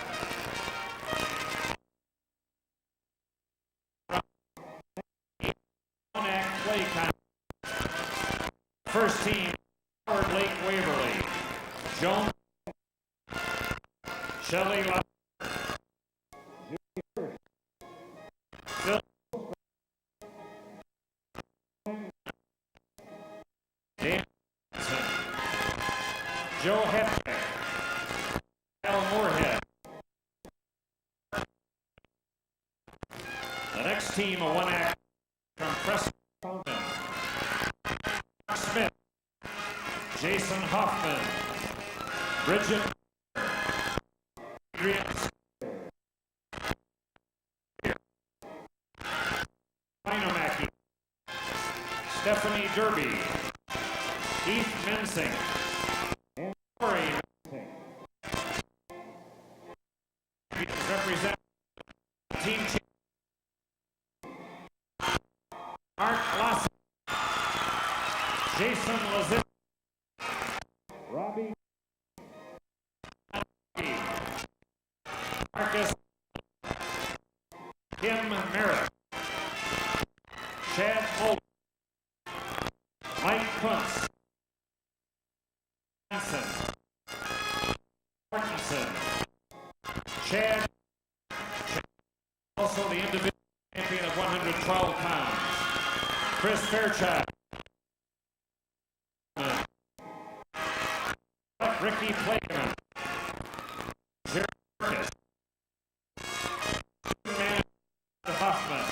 One-act play contest. First team, Howard Lake Waverly. Joan Shelley Love. Phil Dan Joe Hefner. Al Moorhead. The next team, a one-act from Preston Fountain. Smith. Jason Hoffman. Bridget. Adrian Finomaki. Stephanie Derby. Keith Mensing. And Corey Mensing. Represent team Mark Lawson. Jason Lazin. Robbie Marcus Kim Merritt. Chad Holt. Mike Kuntz. Hansen. Mortensen. Chad. Also the individual champion of 112 pounds. Chris Fairchild. Ricky Plakeman. Jerry Marcus. Man Hoffman.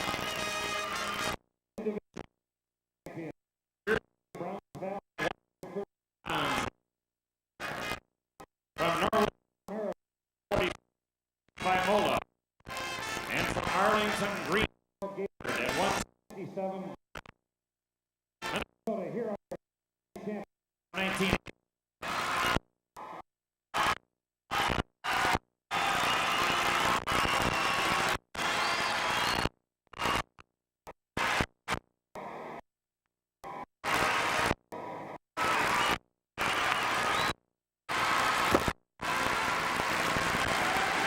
From Norway, Vimola. And from Arlington, Green at 167. Minnesota Hero 19.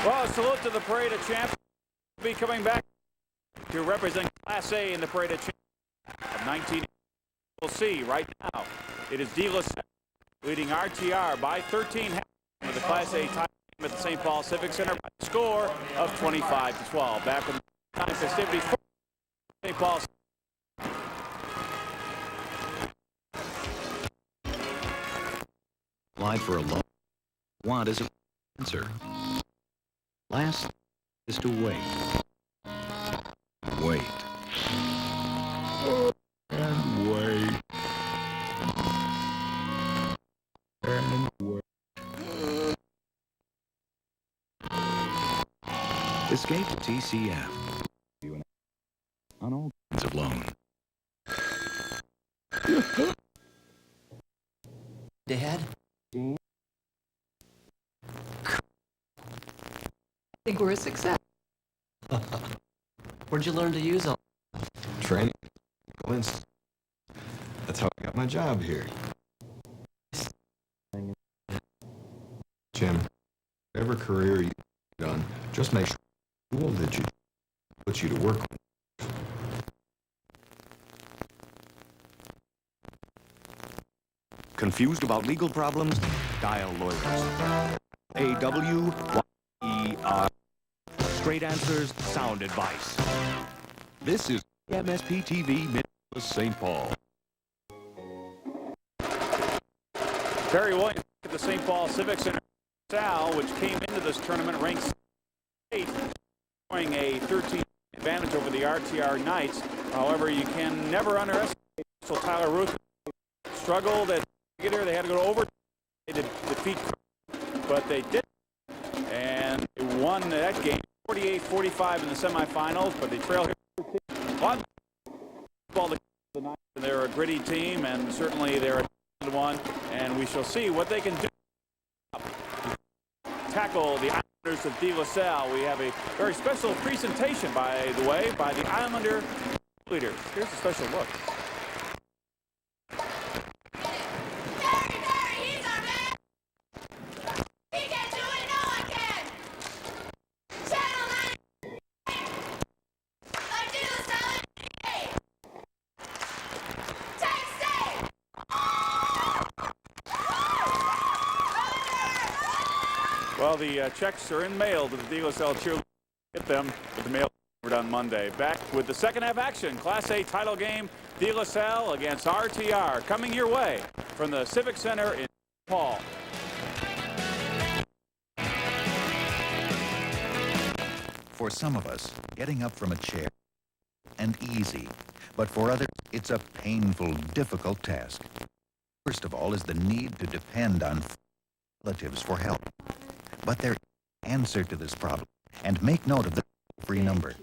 Well, a salute to the Parade of Champions. Will be coming back to represent Class A in the Parade of Champions of 19. We'll see right now. It is De La Salle leading RTR by 13 with the Class A tie at the St. Paul Civic Center by a score of 25-12. Back with time festivities for St. Paul.
Applied for a loan. Want is an answer. Last is to wait. Wait. And wait. And wait. Escape to TCF. On all kinds of loan.
Dad? I think we're a success. Where'd you learn to use them?
Training. That's how I got my job here. Jim, whatever career you've done, just make sure that you put you to work.
Confused about legal problems? Dial lawyers. AWYER. Straight answers, sound advice. This is KMSP TV, Minneapolis, St. Paul.
Barry Williams at the St. Paul Civic Center. Salle, which came into this tournament ranked 8th, showing a 13 advantage over the RTR Knights. However, you can never underestimate. So Tyler Ruth struggled at get here. They had to go over. They did defeat, but they did, and they won that game 48-45 in the semifinals. But they trailed here. They're a gritty team, and certainly they're a talented one. And we shall see what they can do. Tackle the Islanders of De La Salle. We have a very special presentation, by the way, by the Islander leaders. Here's a special look. Well, the checks are in mail to the De La Salle cheerleaders. Get them with the mail on Monday. Back with the second half action. Class A title game. De La Salle against RTR. Coming your way from the Civic Center in Paul.
For some of us, getting up from a chair and easy, but for others, it's a painful, difficult task. First of all is the need to depend on relatives for help. But there's an answer to this problem, and make note of the free number.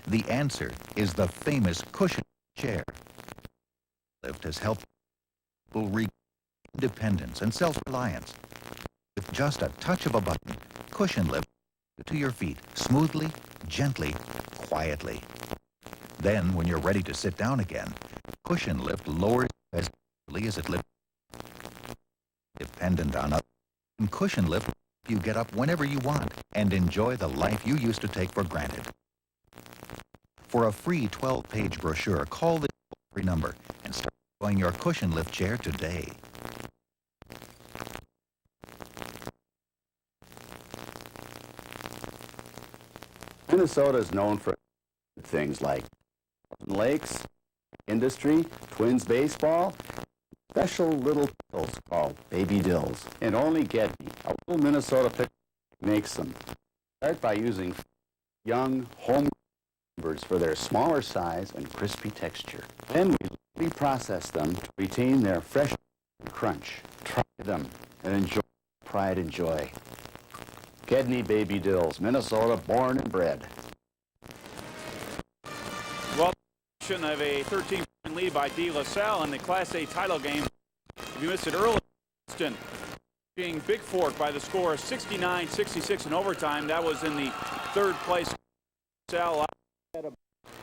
The answer is the famous cushion chair. Lift has helped people regain independence and self-reliance. With just a touch of a button, cushion lift to your feet, smoothly, gently, quietly. Then, when you're ready to sit down again, cushion lift lowers as easily as it lifts. Dependent on others, cushion lift you get up whenever you want and enjoy the life you used to take for granted. For a free 12-page brochure, call the free number and start enjoying your cushion lift chair today.
Minnesota is known for things like lakes, industry, Twins baseball, special little pickles called baby dills. And only Gedney, a little Minnesota pickle, makes them. Start by using young home birds for their smaller size and crispy texture. Then we lightly process them to retain their fresh crunch. Try them and enjoy pride and joy. Gedney Baby Dills, Minnesota born and bred.
Well, of a 13-point lead by De La Salle in the Class A title game. If you missed it earlier, being Big Fork by the score of 69-66 in overtime. That was in the third place. Salle had a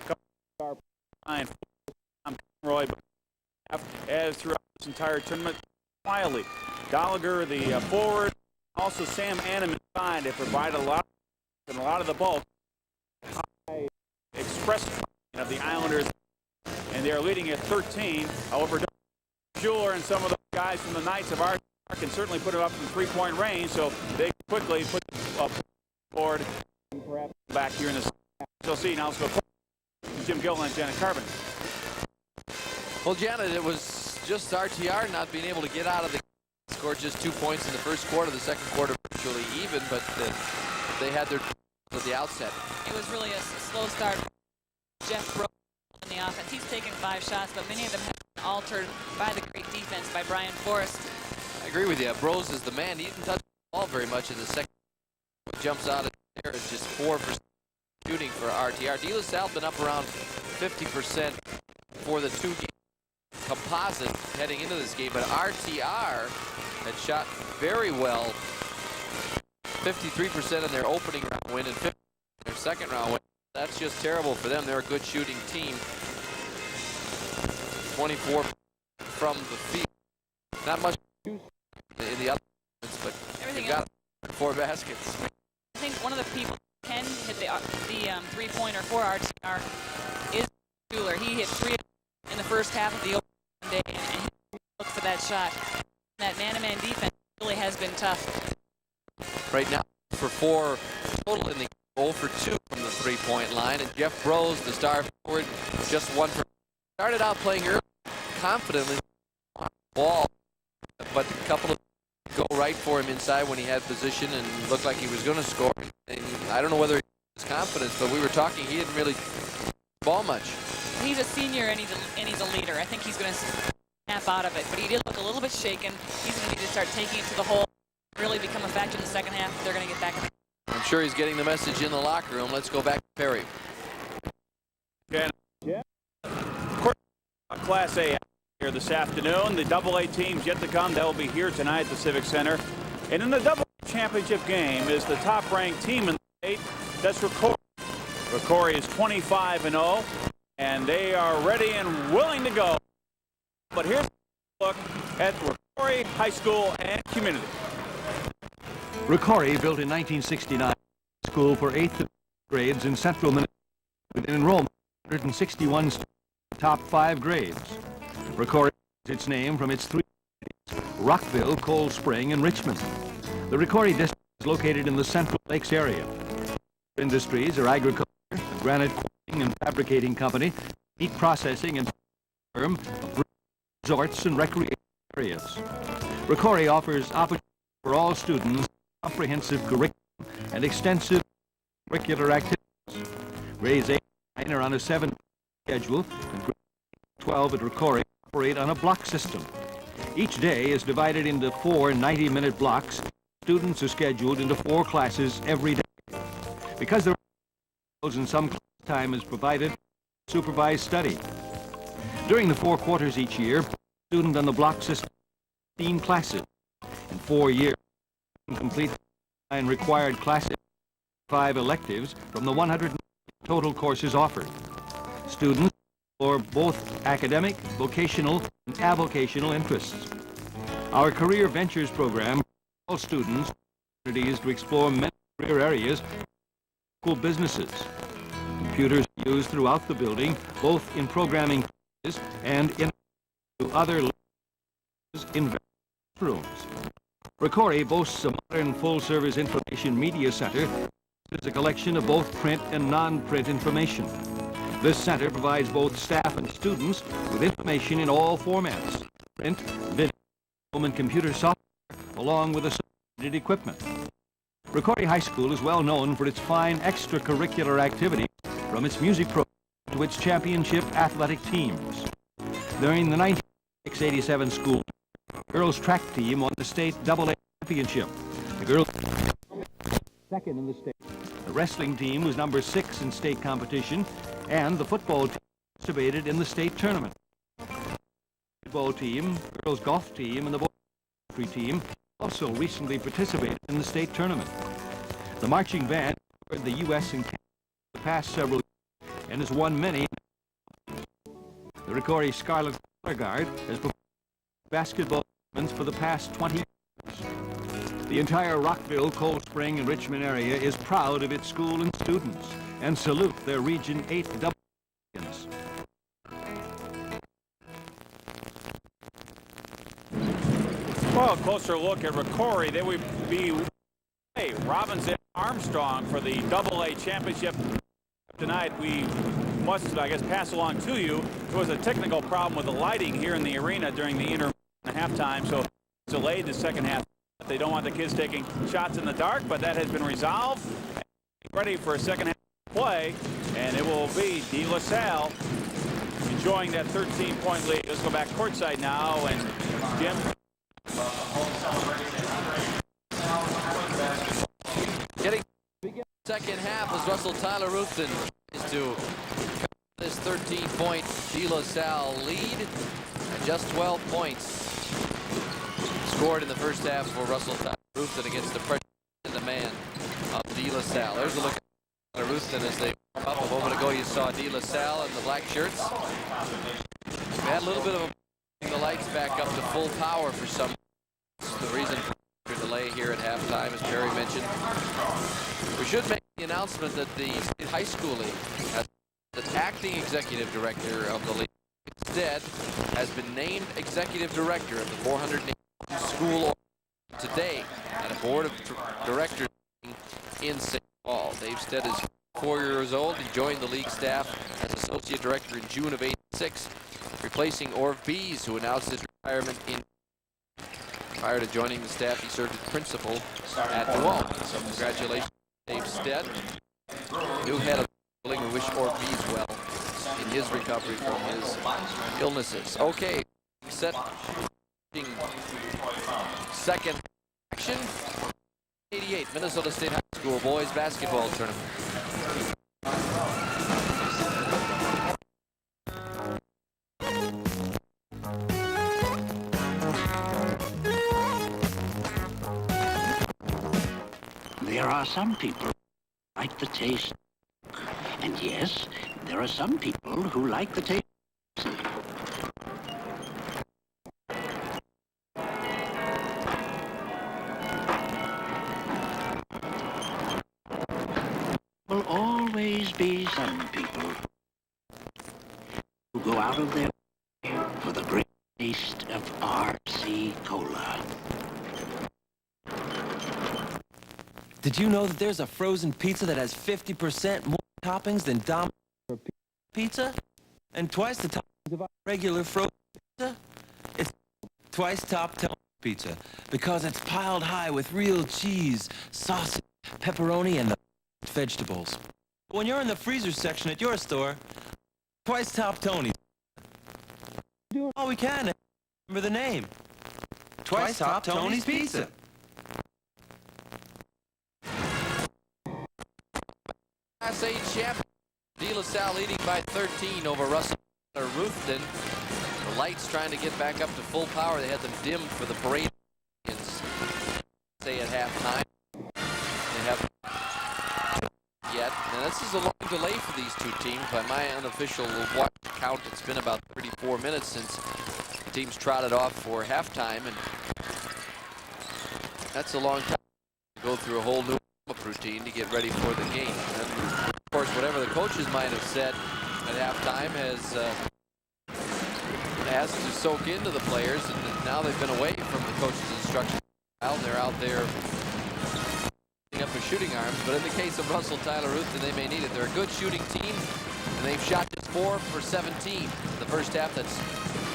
couple Roy, as throughout this entire tournament, quietly. Gallagher, the forward, also Sam Annam inside. They provide a lot of the bulk. High express of the Islanders, and they are leading at 13. However, Schuler and some of the guys from the Knights of Arts can certainly put it up from three-point range, so they quickly put forward perhaps back here in the. You'll see now. Let's go. Jim Gillen and Janet Carbon.
Well, Janet, it was just RTR not being able to get out of the. Scored just 2 points in the first quarter. The second quarter virtually even, but they had their at the outset.
It was really a slow start. Jeff Brose in the offense. He's taken 5 shots, but many of them have been altered by the great defense by Brian Forrest.
I agree with you. Brose is the man. He didn't touch the ball very much in the second. What jumps out of there is just 4% shooting for RTR. De La Salle been up around 50% for the 2-game composite heading into this game, but RTR had shot very well. 53% in their opening round win and 50% in their second round win. That's just terrible for them. They're a good shooting team. 24 from the field. Not much in the other, but they got 4 baskets.
I think one of the people who can hit the three-pointer for RTR is Schuler. He hit 3 in the first half of the opening day, and he looked for that shot. That man-to-man defense really has been tough.
Right now, for 4 total in the 0 for 2 from the three-point line, and Jeff Brose, the star forward, just 1 for. Started out playing early, confidently on the ball, but a couple of go right for him inside when he had position and looked like he was going to score. And I don't know whether his confidence, but we were talking, he didn't really ball much.
He's a senior and he's a leader. I think he's going to snap out of it, but he did look a little bit shaken. He's going to need to start taking it to the hole, really become a factor in the second half. They're going to get back in.
I'm sure he's getting the message in the locker room. Let's go back to Perry.
Class A here this afternoon. The AA teams yet to come. They'll be here tonight at the Civic Center. And in the AA championship game is the top-ranked team in the state. That's Ricori. Ricori is 25-0, and they are ready and willing to go. But here's a look at Ricori High School and Community.
Ricori, built in 1969, school for 8th to 12th grades in central Minnesota with an enrollment of 161 students in the top 5 grades. Ricori gets its name from its 3 cities, Rockville, Cold Spring, and Richmond. The Ricori district is located in the Central Lakes area. Industries are agriculture, a granite quarrying and fabricating company, meat processing and firm, resorts and recreation areas. Ricori offers opportunities for all students, comprehensive curriculum and extensive curricular activities. Grades 8 and 9 are on a 7 schedule, and grades 12 at Ricori operate on a block system. Each day is divided into 4 90-minute blocks. Students are scheduled into 4 classes every day. Because there are and some class time is provided, supervised study. During the 4 quarters each year, student on the block system 15 classes. In 4 years, complete 9 required classes, 5 electives from the 100 total courses offered. Students explore both academic, vocational, and avocational interests. Our Career Ventures program for all students opportunities to explore many career areas, school businesses. Computers are used throughout the building, both in programming classes and in other in rooms. Ricori boasts a modern full-service information media center. It is a collection of both print and non-print information. This center provides both staff and students with information in all formats, print, video, home and computer software, along with associated equipment. Ricori High School is well known for its fine extracurricular activities, from its music program to its championship athletic teams. During the 1987 school year, the girls' track team won the state AA championship. The girls second in the state. The wrestling team was number 6 in state competition, and the football team participated in the state tournament. The football team, the girls' golf team, and the boys' country team also recently participated in the state tournament. The marching band toured the U.S. and Canada the past several years and has won many. The Ricori Scarlet Color Guard has performed basketball tournaments for the past 20 years. The entire Rockville, Cold Spring, and Richmond area is proud of its school and students and salute their Region 8 double champions.
Well, a closer look at Ricori. They would be Robinson Armstrong for the AA championship tonight. We must, I guess, pass along to you. There was a technical problem with the lighting here in the arena during the inter and halftime, so delayed the second half. They don't want the kids taking shots in the dark, but that has been resolved. Ready for a second half play, and it will be De La Salle enjoying that 13-point lead. Let's go back courtside now, and Jim.
Getting second half as Russell Tyler Ruthven is to this 13-point De La Salle lead, and just 12 points scored in the first half for Russell Tyler Ruthven against the pressure and the man of De La Salle. There's a look at Tyler Ruthven as they warm up. A moment ago you saw De La Salle in the black shirts. We had a little bit of the lights back up to full power for some. The reason for the delay here at halftime, as Perry mentioned. We should make the announcement that the State High School League, as the acting executive director of the league, instead has been named executive director of the 408 school today at a board of directors in St. Paul. Dave Stead is 4 years old. He joined the league staff as associate director in June of '86, replacing Orv Bees, who announced his retirement in. Prior to joining the staff, he served as principal at Newell. So congratulations, Dave Stead, new head of the league. We wish Orv Bees well in his recovery from his illnesses. Okay, set second action. 88 Minnesota State High School boys basketball tournament.
There are some people who like the taste. And yes, there are some people who like the taste. Will always be some people who go out of their way for the great taste of RC Cola.
Did you know that there's a frozen pizza that has 50% more toppings than Domino's pizza? And twice the toppings of our regular frozen pizza? It's twice top Tony pizza because it's piled high with real cheese, sausage, pepperoni, and the vegetables. When you're in the freezer section at your store, twice top Tony's. Doing all we can to remember the name. Twice top Tony's Pizza.
Class A champion, De La Salle leading by 13 over Russell Ruthven. The Lights trying to get back up to full power. They had them dimmed for the parade. Say at halftime. They have yet. Now this is a long delay for these two teams. By my unofficial watch count, it's been about 34 minutes since the teams trotted off for halftime, and that's a long time to go through a whole new routine to get ready for the game. And of course, whatever the coaches might have said at halftime has to soak into the players, and now they've been away from the coach's instructions. They're out there up for shooting arms, but in the case of Russell Tyler Ruthven, they may need it. They're a good shooting team, and they've shot just 4 for 17. The first half, that's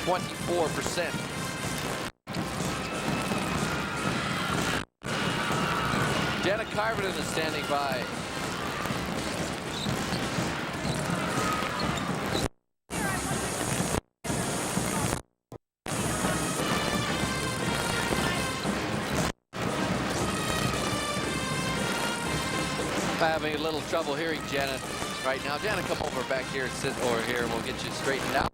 24%. Janet Carvenden is standing by. I'm having a little trouble hearing Janet right now. Janet, come over back here and sit over here, and we'll get you straightened out.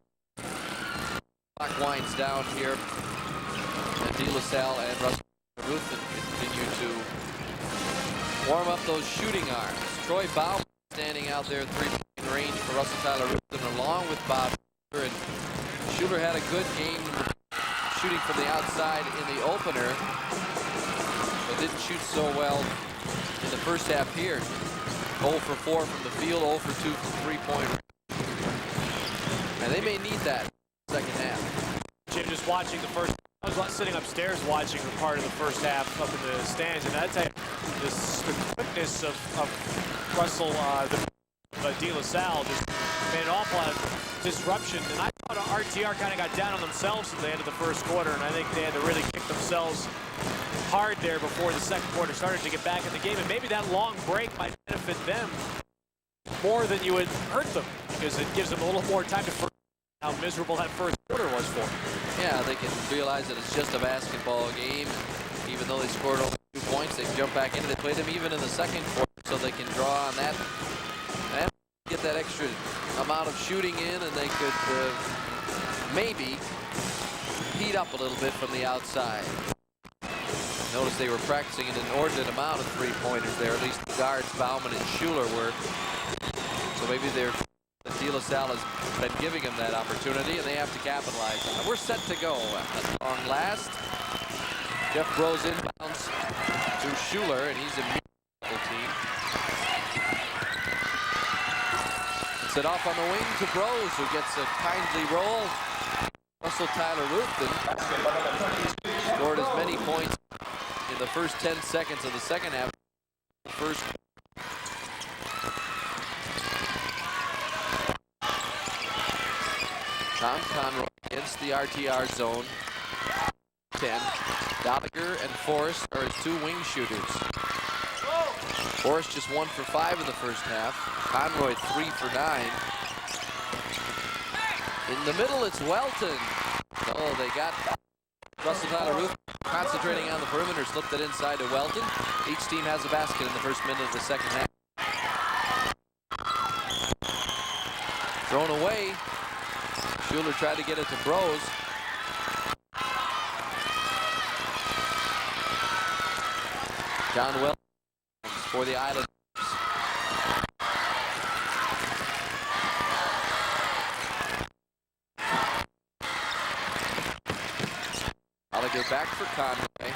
Clock winds down here. And De La Salle and Russell Ruthven continue to warm up those shooting arms. Troy Bauman standing out there at three-point range for Russell Tyler Ruthven, along with Bob Schuler. And Schuler had a good game shooting from the outside in the opener, but didn't shoot so well in the first half here. 0 for 4 from the field, 0 for 2 from three-point. And they may need that second half.
Jim, just watching the first, I was sitting upstairs watching the part of the first half up in the stands, and I tell you, the quickness of Russell, De La Salle just made an awful lot of disruption. And I thought RTR kind of got down on themselves at the end of the first quarter, and I think they had to really kick themselves hard there before the second quarter started to get back in the game, and maybe that long break might benefit them more than you would hurt them, because it gives them a little more time to how miserable that first quarter was for them.
Yeah, they can realize that it's just a basketball game. Even though they scored only 2 points, they can jump back in. They played them even in the second quarter, so they can draw on that and get that extra amount of shooting in, and they could maybe heat up a little bit from the outside. Notice they were practicing an inordinate amount of three-pointers there, at least the guards, Bauman and Schuler were. So maybe De La Salle has been giving them that opportunity, and they have to capitalize on it. We're set to go at long last. Jeff Bros inbounds to Schuler, and he's in the team. It's it off on the wing to Bros, who gets a kindly roll. Russell Tyler Ruthven scored as many points in the first 10 seconds of the second half. First. Tom Conroy against the RTR zone. 10. Dodiger and Forrest are his 2 wing shooters. Forrest just 1 for 5 in the first half. Conroy 3 for 9. In the middle, it's Welton. Oh, they got Russell Tyler Ruthven concentrating on the perimeter, slipped it inside to Welton. Each team has a basket in the first minute of the second half. Thrown away. Schuler tried to get it to Bros. John Welton for the Islanders. Gallagher back for Conroy.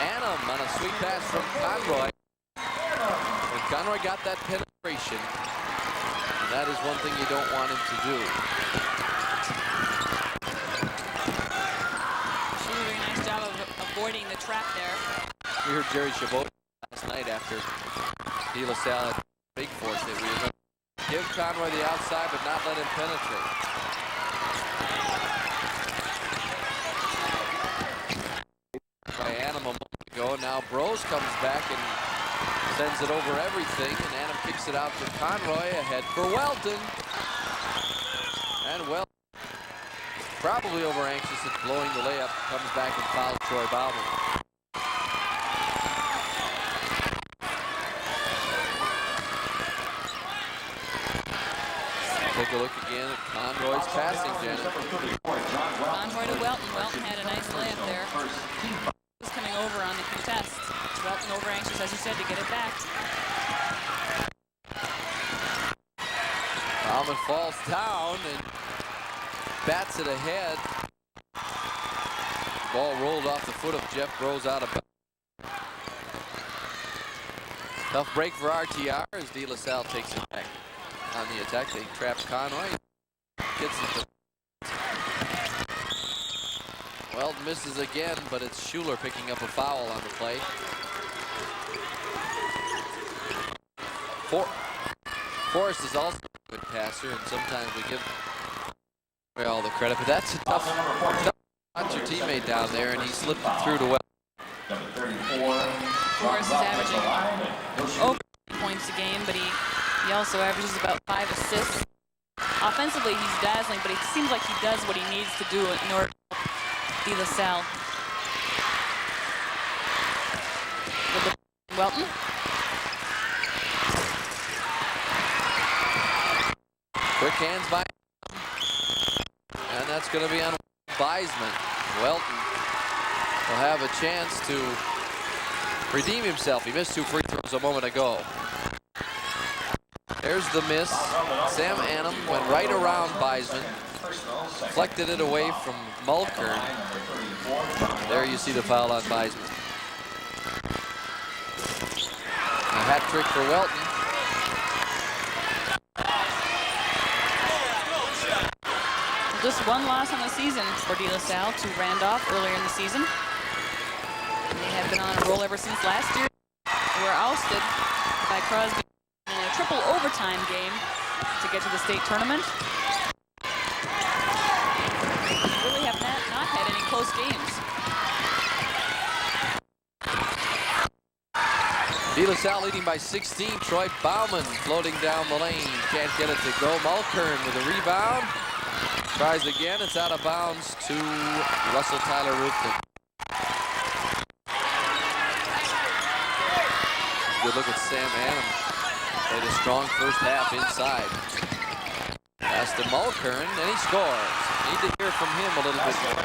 Annam on a sweet pass from Conroy. And Conroy got that penetration. And that is one thing you don't want him to do.
job of avoiding the trap there.
We heard Jerry Chabot last night after De La Salle had big force that we were going to give Conroy the outside but not let him penetrate. By Annam a moment ago. Now Brose comes back and sends it over everything, and Annam kicks it out to Conroy, ahead for Welton. And Welton, probably over anxious at blowing the layup, comes back and fouls Troy Bauman. Take a look again at Conroy's passing, Janet.
Conroy to Welton. Welton had a nice layup there. Was coming over on the contest. Welton over anxious, as you said, to get it back.
Bauman falls down and bats it ahead. Ball rolled off the foot of Jeff Brose out of bounds. Tough break for RTR as De La Salle takes it back. On the attack, they trap Conroy. Gets it to Welton misses again, but it's Schuler picking up a foul on the play. Forrest is also a good passer, and sometimes we give all the credit, but that's a tough watch your teammate down there, and he slipped it through to Welton.
Forrest is averaging over points a game, but he also averages about 5 assists. Offensively, he's dazzling, but it seems like he does what he needs to do in order to help De La Salle. Welton.
Quick hands by, and that's going to be on Wiseman. Welton will have a chance to redeem himself. He missed 2 free throws a moment ago. There's the miss. Sam Annam went right around Wiseman, deflected it away from Mulkern. There you see the foul on Wiseman. A hat trick for Welton.
Just one loss on the season for De La Salle to Randolph earlier in the season. They have been on a roll ever since last year. They were ousted by Crosby in a triple overtime game to get to the state tournament. They really have not had any close games.
De La Salle leading by 16. Troy Bauman floating down the lane. Can't get it to go. Mulkern with a rebound. Tries again. It's out of bounds to Russell Tyler Roofton. Good look at Sam Annam. Played a strong first half inside. Pass to Mulkern, and he scores. Need to hear from him a little bit more.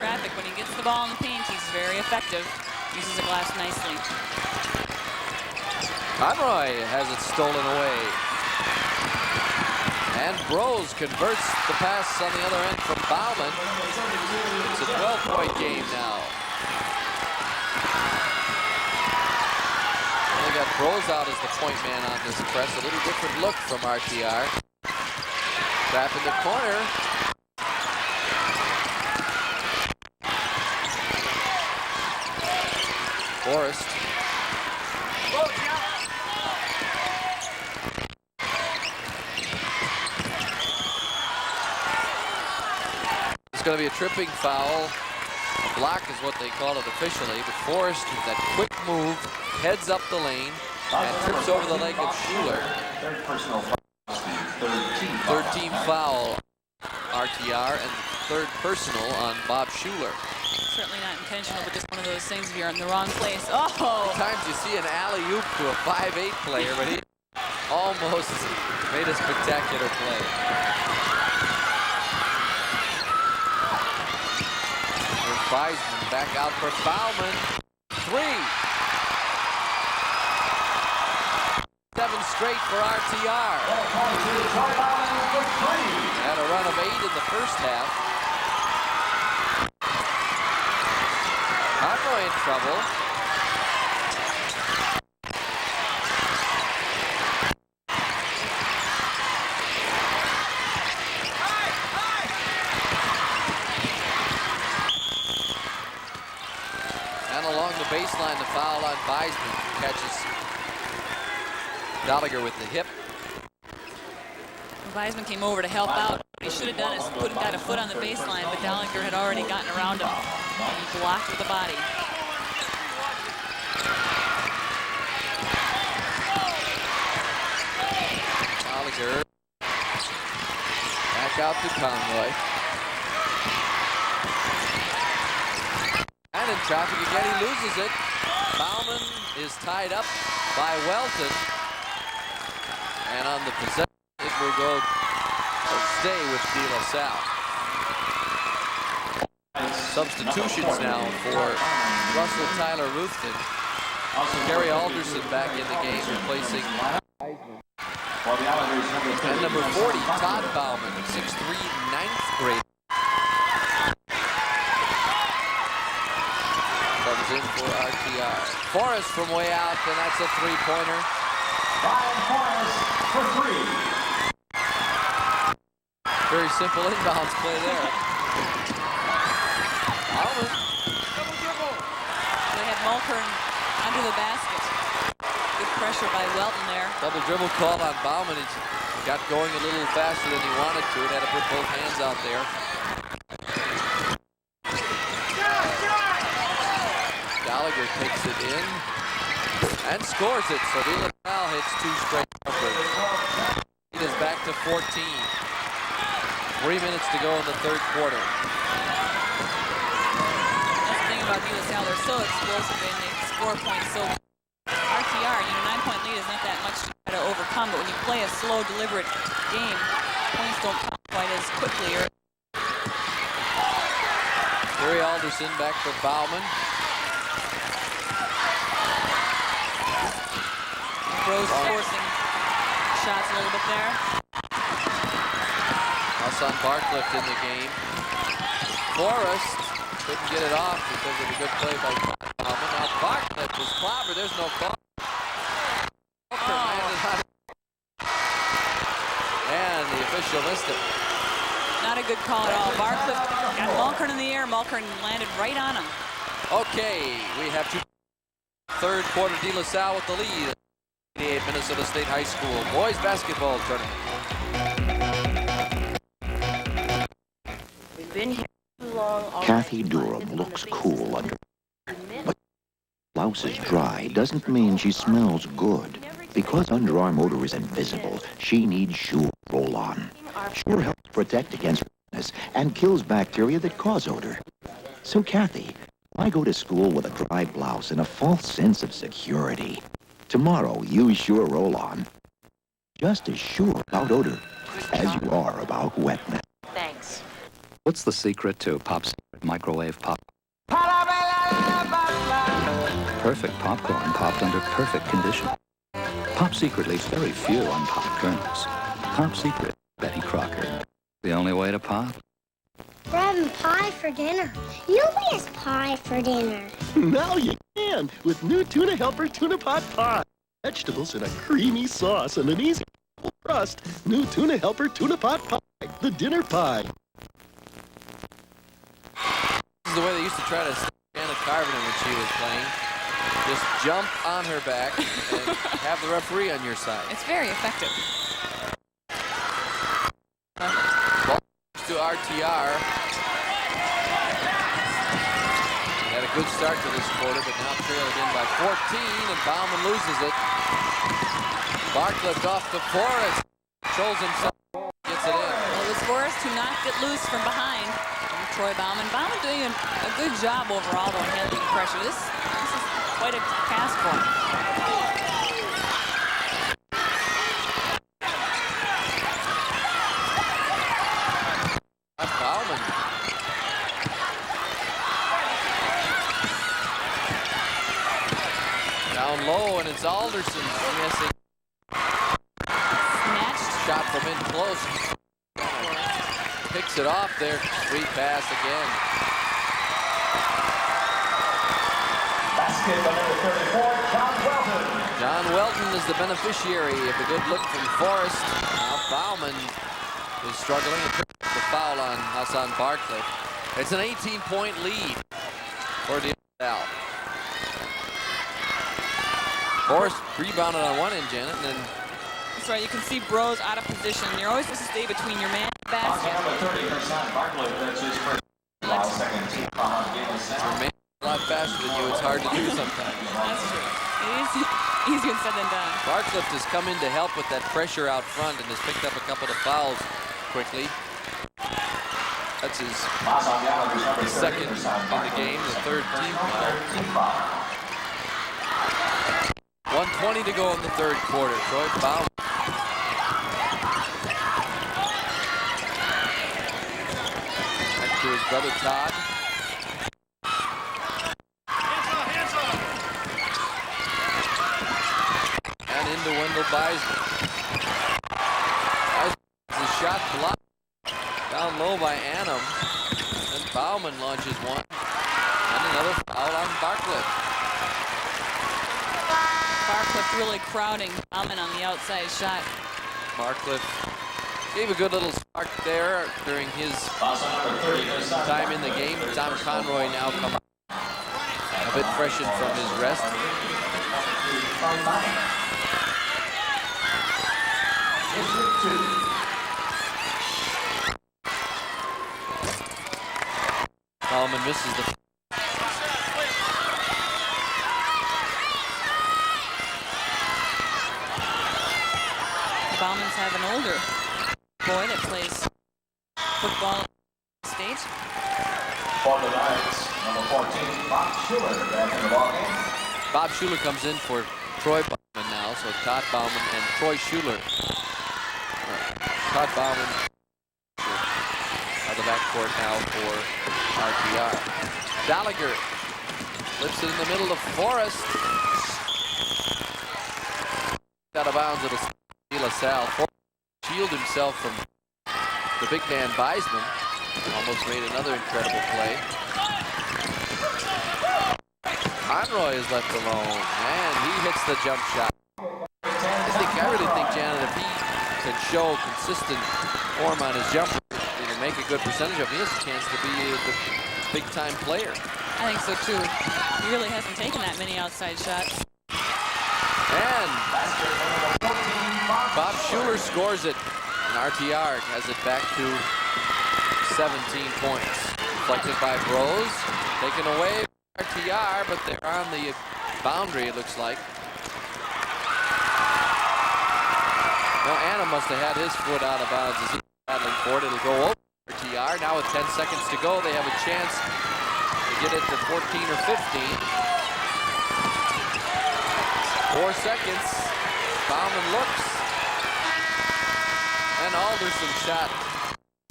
Traffic, when he gets the ball in the paint, he's very effective. Uses the glass nicely.
Conroy has it stolen away. And Brose converts the pass on the other end from Bauman. It's a 12-point game now. They got Brose out as the point man on this press. A little different look from RTR. Trap in the corner. Forrest. It's going to be a tripping foul. A block is what they call it officially, but Forrest with that quick move heads up the lane and trips over the leg of Schuler. Third team foul, RTR, and third personal on Bob Schuler.
Certainly not intentional, but just one of those things if you're in the wrong place. Oh!
Sometimes you see an alley-oop to a 5'8" player, but he almost made a spectacular play. Wiseman back out for Bauman. 3. 7 straight for RTR. Had a run of 8 in the first half. Conroy in trouble. catches Gallagher with the hip.
Weisman came over to help out. What he should have done is got a foot on the baseline, but Gallagher had already gotten around him. He blocked with the body.
Gallagher back out to Conroy. And in traffic again, he loses it. Bauman is tied up by Welton. And on the possession, it will go stay with De La Salle. Substitutions now for Russell Tyler Ruthven. Gary Alderson back in the game, replacing and number 40, Todd Bauman, 6'3", 9th grade. Comes in for RTR. Forrest from way out, and that's a three-pointer.
Forrest for three.
Very simple inbounds play there. Bauman.
They had Mulkern under the basket. Good pressure by Welton there.
Double dribble call on Bauman. He got going a little faster than he wanted to. Had to put both hands out there. Gallagher takes it in and scores it. So De La Salle hits two straight jumpers. It is back to 14. 3 minutes to go in the third quarter.
That's the thing about De La Salle. They're so explosive and they score points so RTR, 9-point lead is not that much to try to overcome, but when you play a slow, deliberate game, points don't come quite as quickly.
Gary Alderson back for Bauman.
Rose forcing shots a little bit there.
Hassan Barclift in the game. Forrest couldn't get it off because of a good play by Bauman. Now Barclift was clobbered. There's no call. And the official missed it.
Not a good call at all. Barclift got Mulkern in the air. Mulkern landed right on him.
Okay, we have third quarter. De La Salle with the lead. 88 Minnesota State High School boys basketball tournament.
We've been here too long.
Kathy Durham looks cool under, but blouse is dry doesn't mean she smells good. Because underarm odor is invisible, she needs Sure Roll-On. Sure helps protect against redness and kills bacteria that cause odor. So Kathy, why go to school with a dry blouse and a false sense of security? Tomorrow, use Sure Roll-On. Just as sure about odor as you are about wetness.
Thanks.
What's the secret to Pop Secret microwave pop? Perfect popcorn popped under perfect conditions. Pop Secret leaves very few unpopped kernels. Pop Secret, Betty Crocker. The only way to pop.
We're having pie for dinner. Nobody has pie for dinner.
Now you can with new Tuna Helper Tuna Pot Pie. Vegetables in a creamy sauce and an easy crust. New Tuna Helper Tuna Pot Pie, the dinner pie.
This is the way they used to try to stop Anna Carvinen when she was playing. Just jump on her back and have the referee on your side.
It's very effective.
Ball to RTR. Had a good start to this quarter, but now trailing in by 14, and Bauman loses it. Barclift off to Forrest. Controls himself. Gets it in.
Well, it was Forrest who knocked it loose from behind. And Troy Bauman. Bauman doing a good job overall, though, handling pressure. This is quite a task for him.
Bauman. Down low, and it's Alderson missing.
Snatched.
Shot from in close. Picks it off there. Free pass again.
Basket by number 34, John Welton.
John Welton is the beneficiary of a good look from Forrest. Now Bauman is struggling to pick up the foul on Hassan Barclift. It's an 18-point lead for De La Salle. Forrest rebounded on one end, Janet, and then
That's right. You can see Bros out of position. You're always supposed to stay between your man and basket.
your man a lot faster than you. It's hard to do sometimes.
That's true. It is easier said than done.
Barcliffe has come in to help with that pressure out front and has picked up a couple of fouls quickly. That's his second in the game, the third team foul. 1:20 to go in the third quarter. Troy Bauman. Back to his brother Todd. And into Wendell Beisman. The shot blocked down low by Annam. And Bauman launches one. And another foul on Barcliffe.
Barcliffe really crowding Bauman on the outside shot.
Barcliffe gave a good little spark there during his time in the game. Tom Conroy now come up a bit freshened from his rest. Bauman misses the
Bauman's have an older boy that plays football at state.
For the Knights, number 14, Bob Schuler back in the ballgame.
Bob Schuler comes in for Troy Bauman now, so Todd Bauman and Troy Schuler. Todd Bauman out the backcourt now for RTR. Gallagher flips it in the middle of Forrest. Out of bounds, it'll be LaSalle. Forrest shield himself from the big man Beisman. Almost made another incredible play. Conroy is left alone, and he hits the jump shot. I really think, Janet, if he can show consistent form on his jumper and make a good percentage of it, he has a chance to be a big-time player.
I think so, too. He really hasn't taken that many outside shots.
And Bob Schuler scores it, and RTR has it back to 17 points. Deflected by Bros, taken away by RTR, but they're on the boundary, it looks like. Well, Anna must have had his foot out of bounds as he's battling for it. It'll go over RTR. Now with 10 seconds to go, they have a chance to get it to 14 or 15. 4 seconds. Bauman looks. And Alderson shot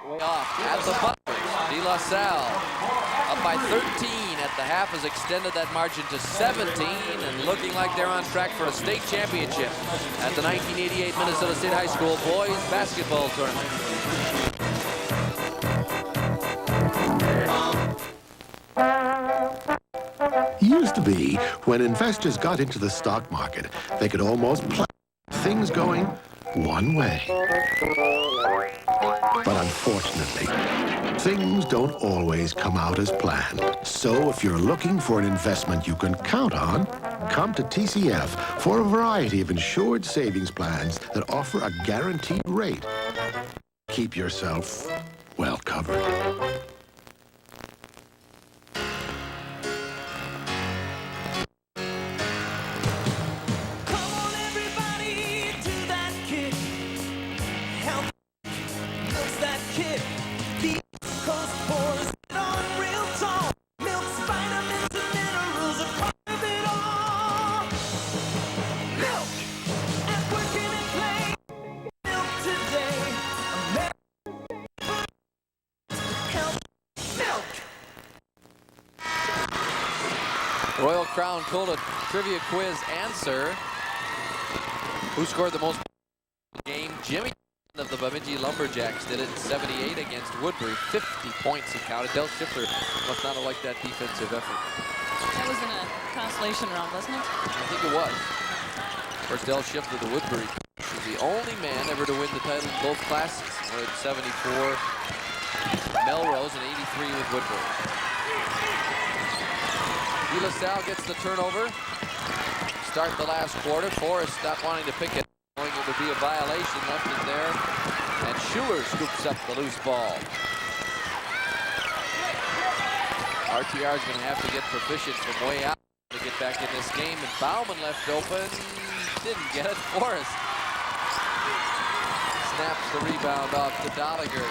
way off at the buzzer. De La Salle up by 13 at the half has extended that margin to 17 and looking like they're on track for a state championship at the 1988 Minnesota State High School Boys Basketball Tournament.
Used to be, when investors got into the stock market, they could almost plan things going one way. But unfortunately, things don't always come out as planned. So if you're looking for an investment you can count on, come to TCF for a variety of insured savings plans that offer a guaranteed rate. Keep yourself well covered.
Royal Crown Cola Trivia Quiz answer. Who scored the most game? Jimmy of the Bemidji Lumberjacks did it in 78 against Woodbury. 50 points he counted. Del Schiffler must not have liked that defensive effort.
That was in a consolation round, wasn't it?
I think it was. Of course, Del Schiffler, the Woodbury, was the only man ever to win the title in both classes. With 74 Melrose and 83 with Woodbury. De La Salle gets the turnover. start the last quarter. Forrest not wanting to pick it, knowing it would be a violation, left it there. And Schuler scoops up the loose ball. RTR is going to have to get proficient from way out to get back in this game. And Bauman left open. Didn't get it. Forrest snaps the rebound off to Dolliger.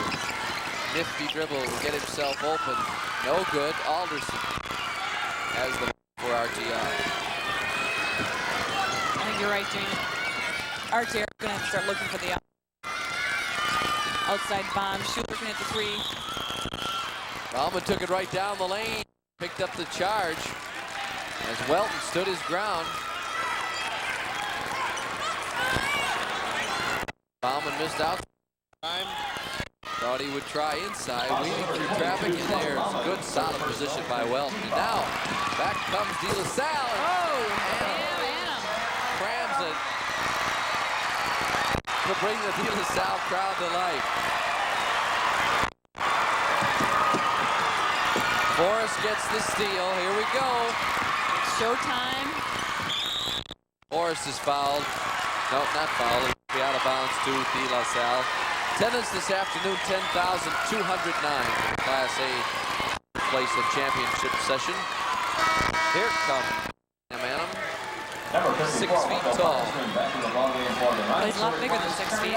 Nifty dribble to get himself open. No good. Alderson has the for RTR.
I think you're right, Jamie. RTR is going to have to start looking for the outside bomb. Schuler can hit the three.
Bauman took it right down the lane. Picked up the charge as Welton stood his ground. Bauman missed out time. Thought he would try inside, weaving through traffic, and there's good solid position by Welton. And now, back comes De La Salle. Oh, and crams it to bring the De La Salle crowd to life. Forrest gets the steal. Here we go.
It's showtime.
Forrest is fouled. No, not fouled. He'll be out of bounds to De La Salle. Attendance this afternoon, 10,209. Class A place of championship session. Here comes Manham. 6 feet tall.
Well, he's a lot bigger than 6 feet.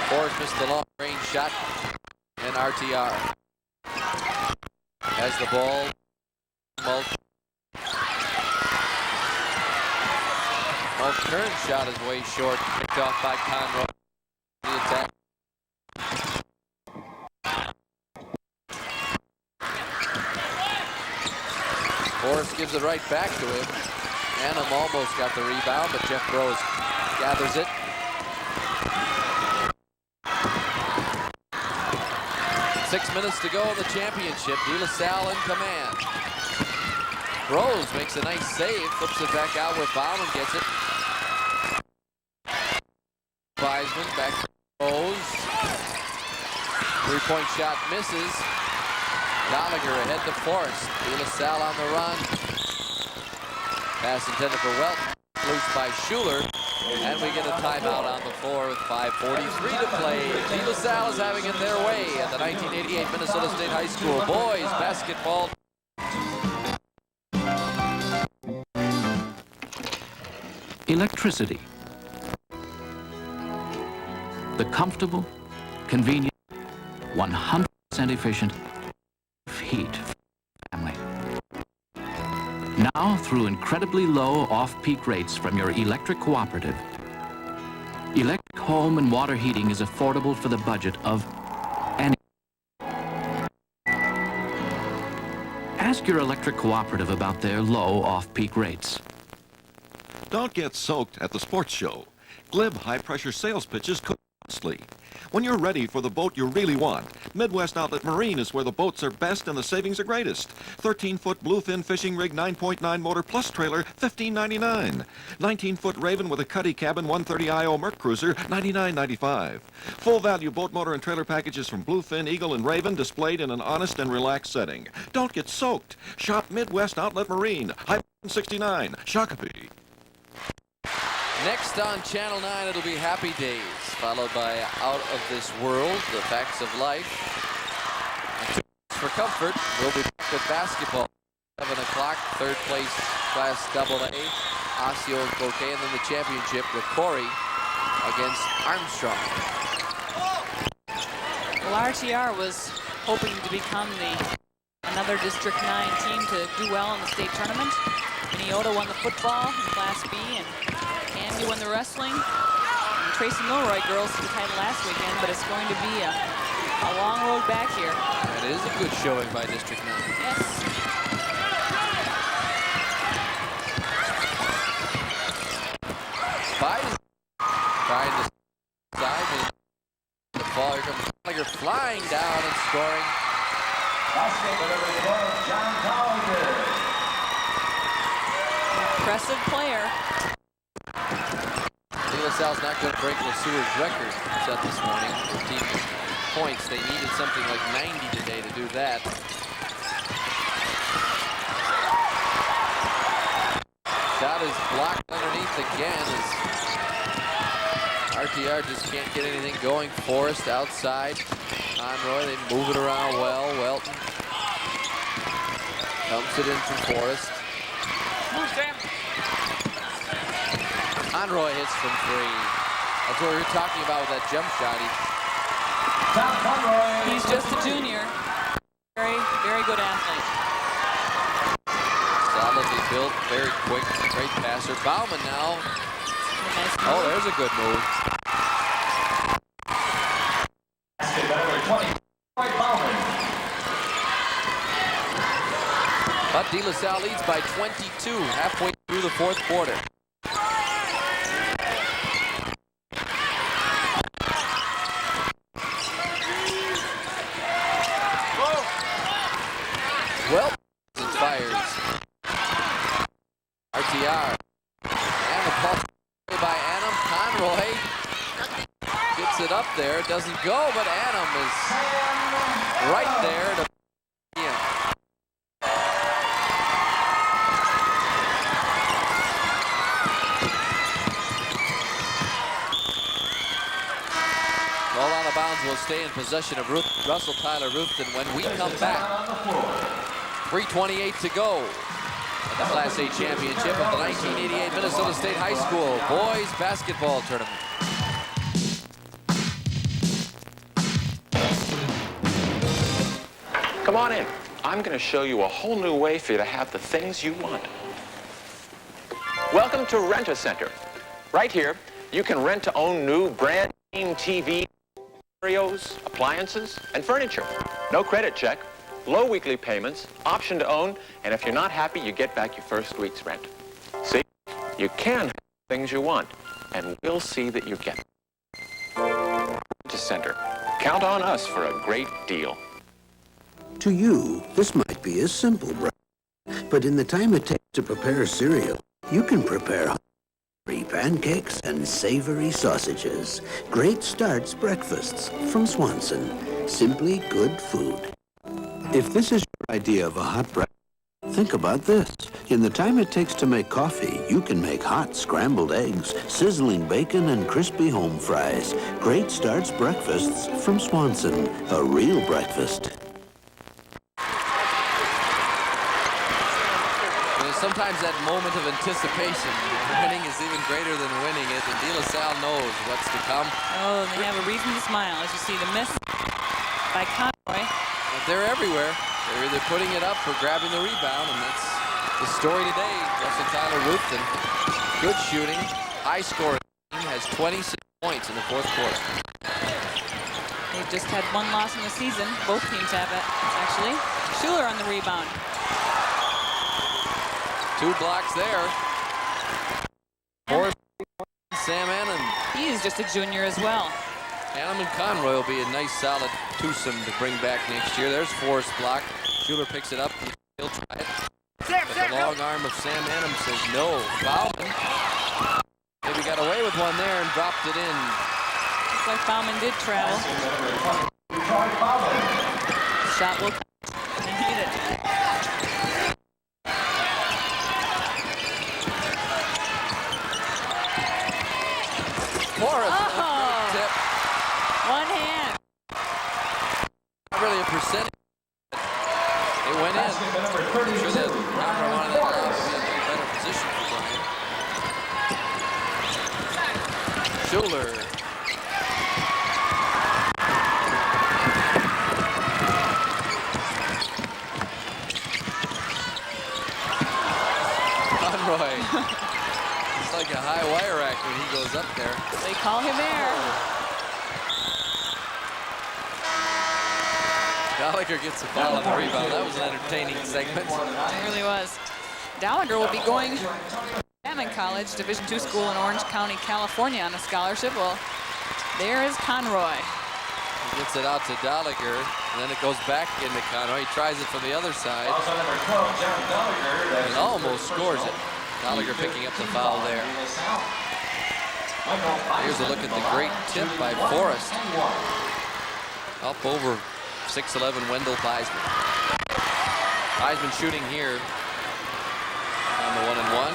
Forrest missed the long range shot. And RTR has the ball. Mulkern's shot is way short. Picked off by Conroy. The attack. Forrest gives it right back to him. Manham almost got the rebound, but Jeff Rose gathers it. Six minutes to go in the championship. De La Salle in command. Rose makes a nice save, flips it back out where Bauman gets it. Wiseman back to Rose. Three-point shot misses. Dolliger ahead to Forrest. De La Salle on the run. Pass intended for Welton. Loose by Schuler. And we get a timeout on the floor with 5:43 to play. De La Salle is having it their way at the 1988 Minnesota State High School boys basketball.
Electricity. The comfortable, convenient, 100% efficient heat for family. Now, through incredibly low off-peak rates from your electric cooperative, electric home and water heating is affordable for the budget of any. Ask your electric cooperative about their low off-peak rates.
Don't get soaked at the sports show. Glib high-pressure sales pitches cook costly. When you're ready for the boat you really want, Midwest Outlet Marine is where the boats are best and the savings are greatest. 13-foot bluefin fishing rig 9.9 motor plus trailer, $15.99. 19-foot Raven with a cuddy cabin 130 IO Merc Cruiser, $99.95. Full value boat motor and trailer packages from Bluefin, Eagle, and Raven displayed in an honest and relaxed setting. Don't get soaked. Shop Midwest Outlet Marine, Highway 69, Shakopee.
Next on Channel 9, it'll be Happy Days, followed by Out of This World, The Facts of Life. And for comfort, we'll be back with basketball. 7 o'clock, third place Class AA, Osseo and Bouquet, and then the championship with Corey against Armstrong.
Well, RTR was hoping to become another District 9 team to do well in the state tournament. Minneota won the football in Class B, and Andy won the wrestling. And Tracy Milroy girls took the title last weekend, but it's going to be a long road back here.
That is a good showing by District 9.
Yes.
Biden trying to side with the ball. Here comes Gallagher flying down and scoring.
Impressive player.
De La LaSalle's not going to break LeSueur's record set this morning, 15 points. They needed something like 90 today to do that. Shot is blocked underneath again as RTR just can't get anything going. Forrest outside. Conroy, they move it around well. Welton dumps it in from Forrest. Conroy hits from 3. That's what we were talking about with that jump shot.
He's just a junior. Very, very good athlete.
Solidly built, very quick, great passer. Bauman now. Oh, there's a good move. But De La Salle leads by 22, halfway through the fourth quarter. Well, it fires. RTR. And the ball by Annam. Conroy gets it up there. It doesn't go, but Annam is right there to him. Ball out of bounds will stay in possession of Russell Tyler Ruthven when we come back. 3:28 to go at the Class A championship of the 1988 Minnesota State High School boys basketball tournament.
Come on in. I'm going to show you a whole new way for you to have the things you want. Welcome to Rent-A-Center. Right here, you can rent to own new brand name TV, stereos, appliances, and furniture. No credit check, low weekly payments, option to own, and if you're not happy, you get back your first week's rent. See? You can have the things you want, and we'll see that you get them. Rent-A-Center. Count on us for a great deal.
To you, this might be a simple breakfast, but in the time it takes to prepare cereal, you can prepare hungry pancakes and savory sausages. Great Starts breakfasts from Swanson. Simply good food. If this is your idea of a hot breakfast, think about this. In the time it takes to make coffee, you can make hot scrambled eggs, sizzling bacon, and crispy home fries. Great Starts breakfasts from Swanson. A real breakfast.
Sometimes that moment of anticipation, winning is even greater than winning it, and De La Salle knows what's to come.
Oh, they have a reason to smile as you see the miss by Conroy.
But they're everywhere. They're either putting it up or grabbing the rebound, and that's the story today. Russell Tyler Ruthven, good shooting, high scoring, has 26 points in the fourth quarter.
They've just had one loss in the season. Both teams have it, actually. Schuler on the rebound.
2 blocks there. Sam Annan.
He is just a junior as well.
Annam and Conroy will be a nice solid twosome to bring back next year. There's Forrest block. Schuler picks it up. He'll try it. But the long arm of Sam Annam says no. Bauman maybe got away with one there and dropped it in.
Looks like Bauman did travel. Shot will come. They need it.
Forrest,
tip. One hand.
Not really a percentage. It went in. I'm sure that number one of the guys will be in a better position for Brian. Schuler. Conroy. It's like a high wire act when he goes up there.
They call him air.
Gallagher gets the ball on the rebound. That was an entertaining segment.
It really was. Gallagher will be going to Chapman College, Division II school in Orange County, California on a scholarship. Well, there is Conroy.
He gets it out to Gallagher, and then it goes back into Conroy. He tries it from the other side. And almost scores it. Gallagher picking up the foul there. Here's a look at the great tip by Forrest. Up over 6'11" Wendell Theismann. Theismann shooting here on the 1-and-1.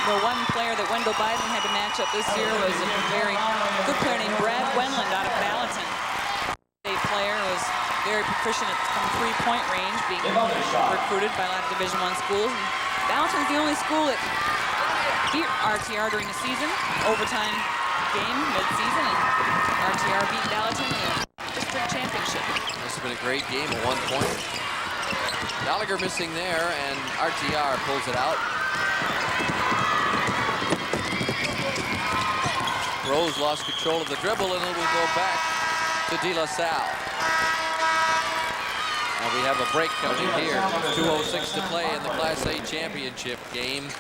The one player that Wendell Bison had to match up this year was a very good player named Brad Wendland out of Gallatin. A player was very proficient at from three-point range, being recruited by a lot of Division I schools. And Gallatin's the only school that beat RTR during the season, overtime game mid-season, and RTR beat Gallatin in the district championship.
This has been a great game, a 1 point. Gallagher missing there, and RTR pulls it out. Rose lost control of the dribble, and it will go back to De La Salle. And we have a break coming here. 2:06 to play in the Class A championship game.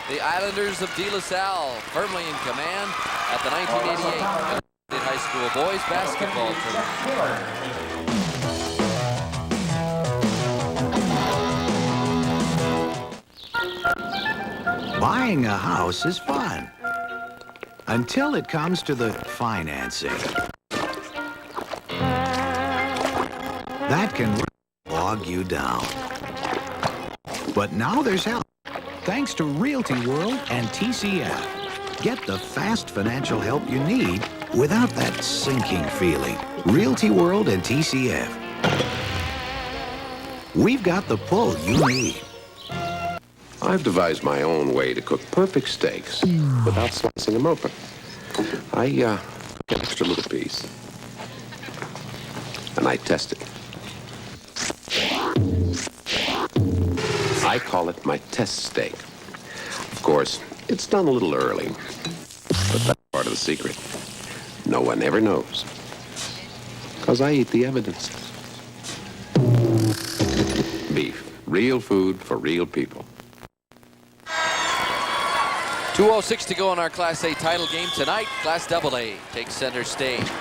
The Islanders of De La Salle firmly in command at the 1988 High School Boys Basketball Tournament.
Buying a house is fun. Until it comes to the financing. That can bog you down. But now there's help. Thanks to Realty World and TCF. Get the fast financial help you need without that sinking feeling. Realty World and TCF. We've got the pull you need.
I've devised my own way to cook perfect steaks without slicing them open. I cook an extra little piece, and I test it. I call it my test steak. Of course, it's done a little early, but that's part of the secret. No one ever knows, because I eat the evidence. Beef, real food for real people.
2:06 to go in our Class A title game tonight. Class AA takes center stage.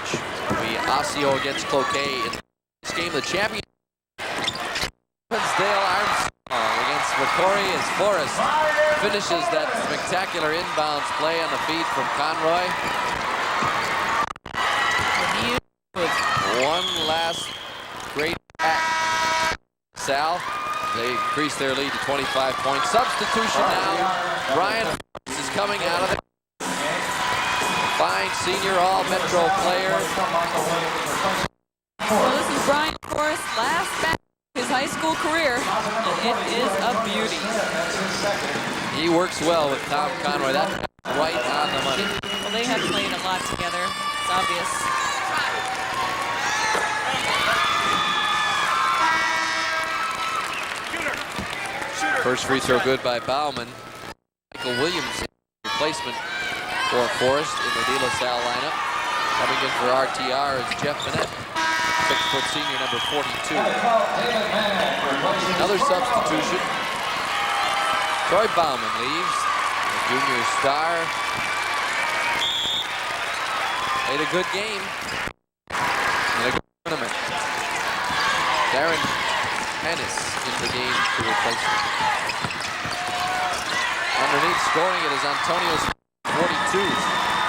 We Osseo against Cloquet in this game. The champion Dale Armstrong against Macquarie as Forrest finishes that spectacular inbounds play on the feed from Conroy. One last great attack. Sal, they increase their lead to 25 points. Substitution now. Brian is coming out of it. Fine senior all-metro player.
Well, this is Brian Forrest, last back of his high school career, and it is a beauty.
He works well with Tom Conroy. That's right on the money.
Well, they have played a lot together. It's obvious.
First free throw good by Bauman. Michael Williams, replacement for Forrest in the De La Salle lineup. Coming in for RTR is Jeff Bennett, 6-foot senior, number 42. Another substitution. Troy Bauman leaves, the junior star. Played a good game in a good tournament. Darren Hennis in the game to replace him. Underneath scoring it is Antonio Smith, 42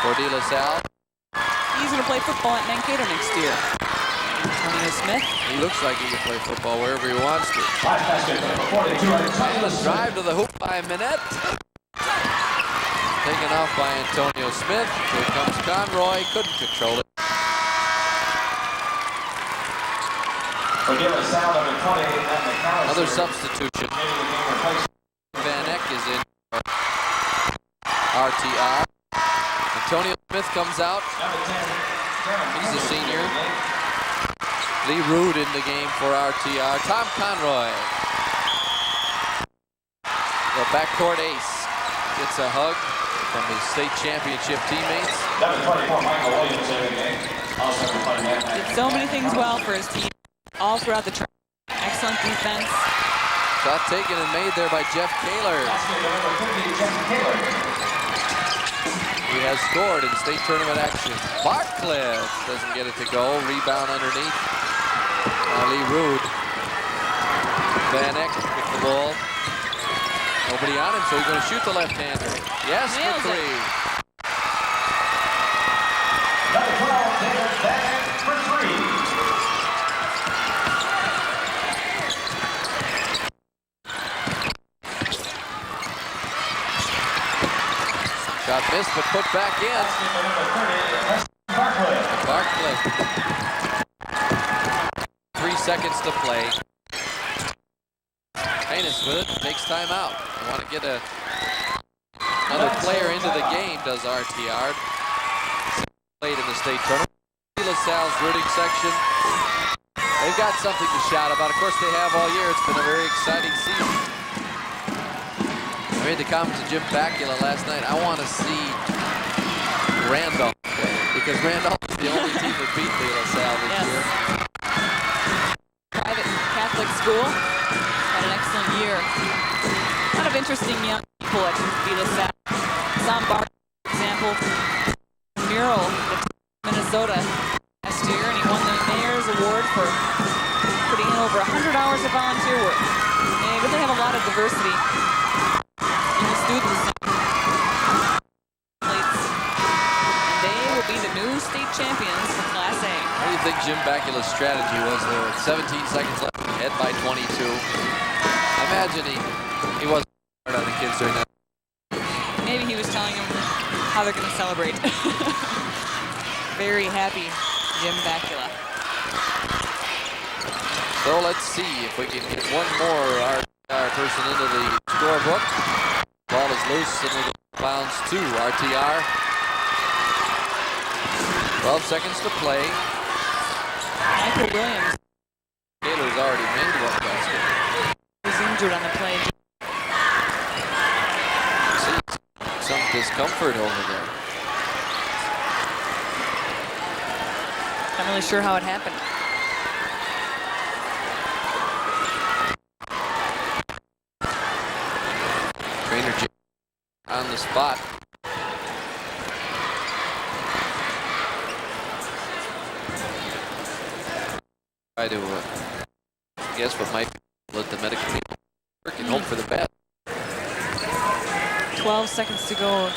for De La Salle.
He's going to play football at Mankato next year. Antonio Smith.
He looks like he can play football wherever he wants to. Drive to the hoop by Minette. Taken off by Antonio Smith. Here comes Conroy. Couldn't control it. Another substitution. Van Eck is in for RTR. Antonio Smith comes out. He's a senior. Lee Rood in the game for RTR. Tom Conroy. The backcourt ace gets a hug from his state championship teammates.
Did so many things well for his team all throughout the tournament. Excellent defense.
Shot taken and made there by Jeff Kaler. He has scored in state tournament action. Barclay doesn't get it to go. Rebound underneath. Lee Rude. Van Eck with the ball. Nobody on him, so he's going to shoot the left-hander. Yes, for three.
Number 12, Taylor Van Eck for three.
Shot missed, but put back in. Barclay. 3 seconds to play. Haynes with it, takes time out. I want to get another player into the game, does RTR. Played in the state tournament. LaSalle's rooting section. They've got something to shout about. Of course, they have all year. It's been a very exciting season. I made the comment to Jim Bakula last night. I want to see Randolph play, because Randolph is the only team that beat LaSalle this year.
Private Catholic school. Had an excellent year. A lot of interesting young people at LaSalle. Sam Bar, for example, mural at Minnesota last year, and he won the Mayor's Award for putting in over 100 hours of volunteer work. They really have a lot of diversity in the students. And they will be the new state champions for Class A.
What do you think Jim Bakula's strategy was there? 17 seconds left, ahead by 22. I imagine he wasn't hard on the kids during that.
Maybe he was telling them how they're going to celebrate. Very happy, Jim Bakula.
So let's see if we can get one more RTR person into the scorebook. Ball is loose and it bounds to RTR. 12 seconds to play.
Michael Williams.
Taylor's already made one basket.
He's injured on the play.
Some discomfort over there.
Not really sure how it happened.
Trainer Jim on the spot. Try to guess what might let the medical people work and hope for the best.
12 seconds to go.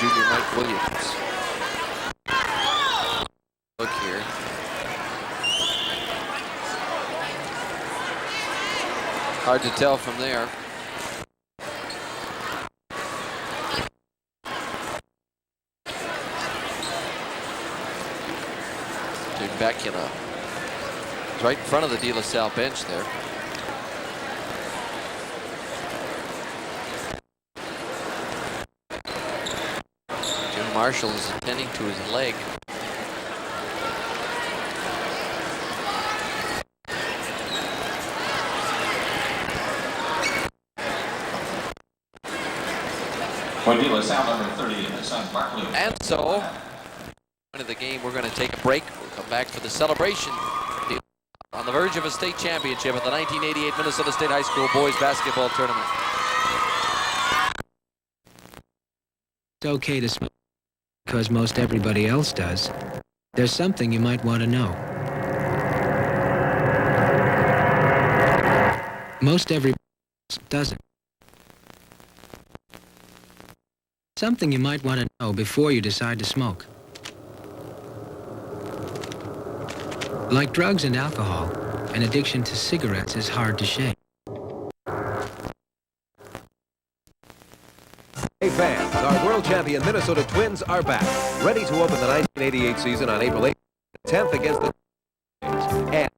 Junior Mike Williams. Look here. Hard to tell from there. Jim Bakula. He's right in front of the De La Salle bench there. Marshall is attending to his leg.
For De La Salle, number 30, his son Barkley.
And so, into the game, we're going to take a break. We'll come back for the celebration. On the verge of a state championship at the 1988 Minnesota State High School Boys Basketball Tournament.
It's okay to smoke because most everybody else does. There's something you might want to know. Most everybody else doesn't. Something you might want to know before you decide to smoke. Like drugs and alcohol, an addiction to cigarettes is hard to shake.
Hey fans, our world champion Minnesota Twins are back, ready to open the 1988 season on April 8th, 10th against the and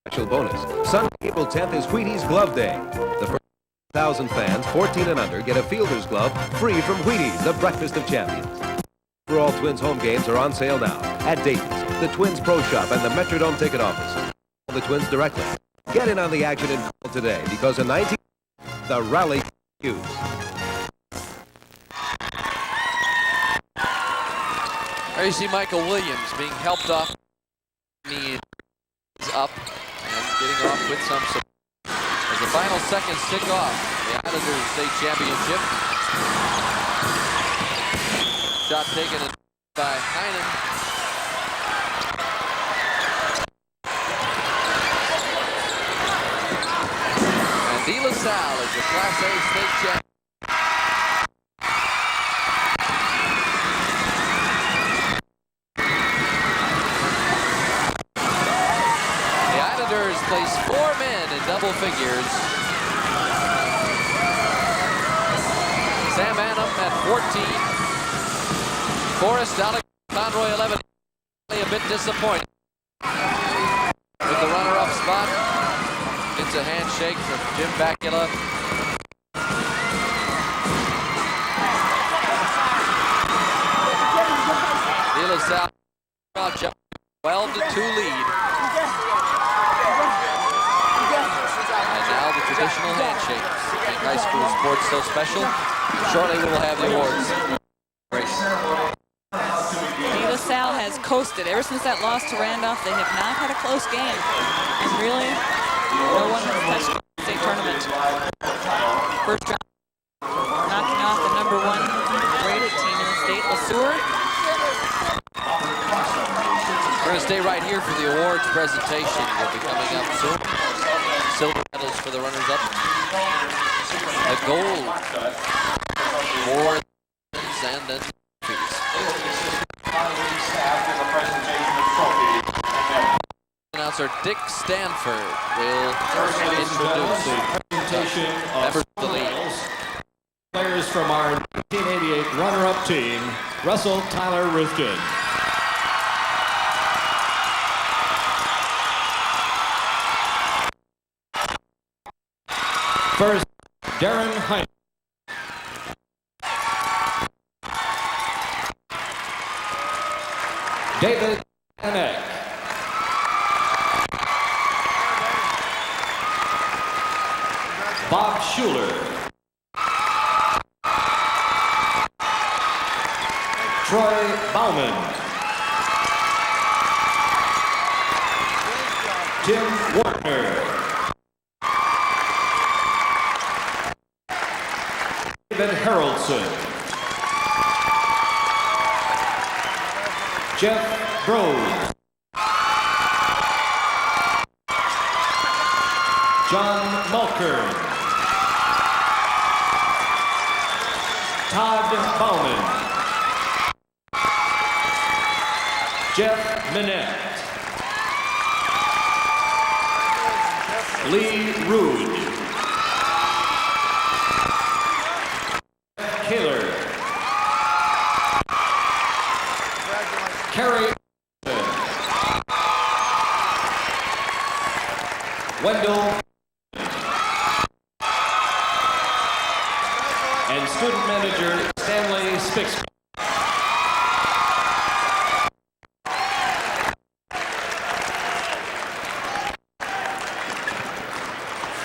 special bonus. Sunday, April 10th is Wheaties Glove Day. The first 1,000 fans, 14 and under, get a fielder's glove free from Wheaties, the breakfast of champions. For all Twins home games are on sale now at Dayton's, the Twins Pro Shop, and the Metrodome Ticket Office. Call the Twins directly. Get in on the action and call today, because in 19, the rally continues.
There you see Michael Williams being helped off. Knees up and getting off with some support. As the final seconds tick off, the Islanders state championship. Shot taken and by Heinen. And De La Salle is the Class A state champion. The Islanders place 4 men in double figures. Sam Annam at 14. Forrest Conroy 11. A bit disappointed with the runner-up spot. Gets a handshake from Jim Bakula. De La Salle 12-2 lead. And now the traditional handshake. Make high school sports so special. Shortly we will have the awards.
De La Salle has coasted. Ever since that loss to Randolph, they have not had a close game. And really, no one has touched the state tournament. First round, knocking off the #1 rated team in the state, LeSueur.
We're going to stay right here for the awards presentation. Will be coming up soon. Silver medals for the runners-up. A gold for and then announcer Dick Stanford will introduce
the presentation of
the league.
Players from our 1988 runner-up team, Russell Tyler Ruthven. First, Darren Heinen. David Anek. Bob Schuler. Troy Bauman. Tim Wartner. David Harrelson. Jeff Brose. John Mulkern. Todd Bauman. Jeff Minette. Lee Rude. Kaler. Carrie Wendell and student manager Stanley Spix.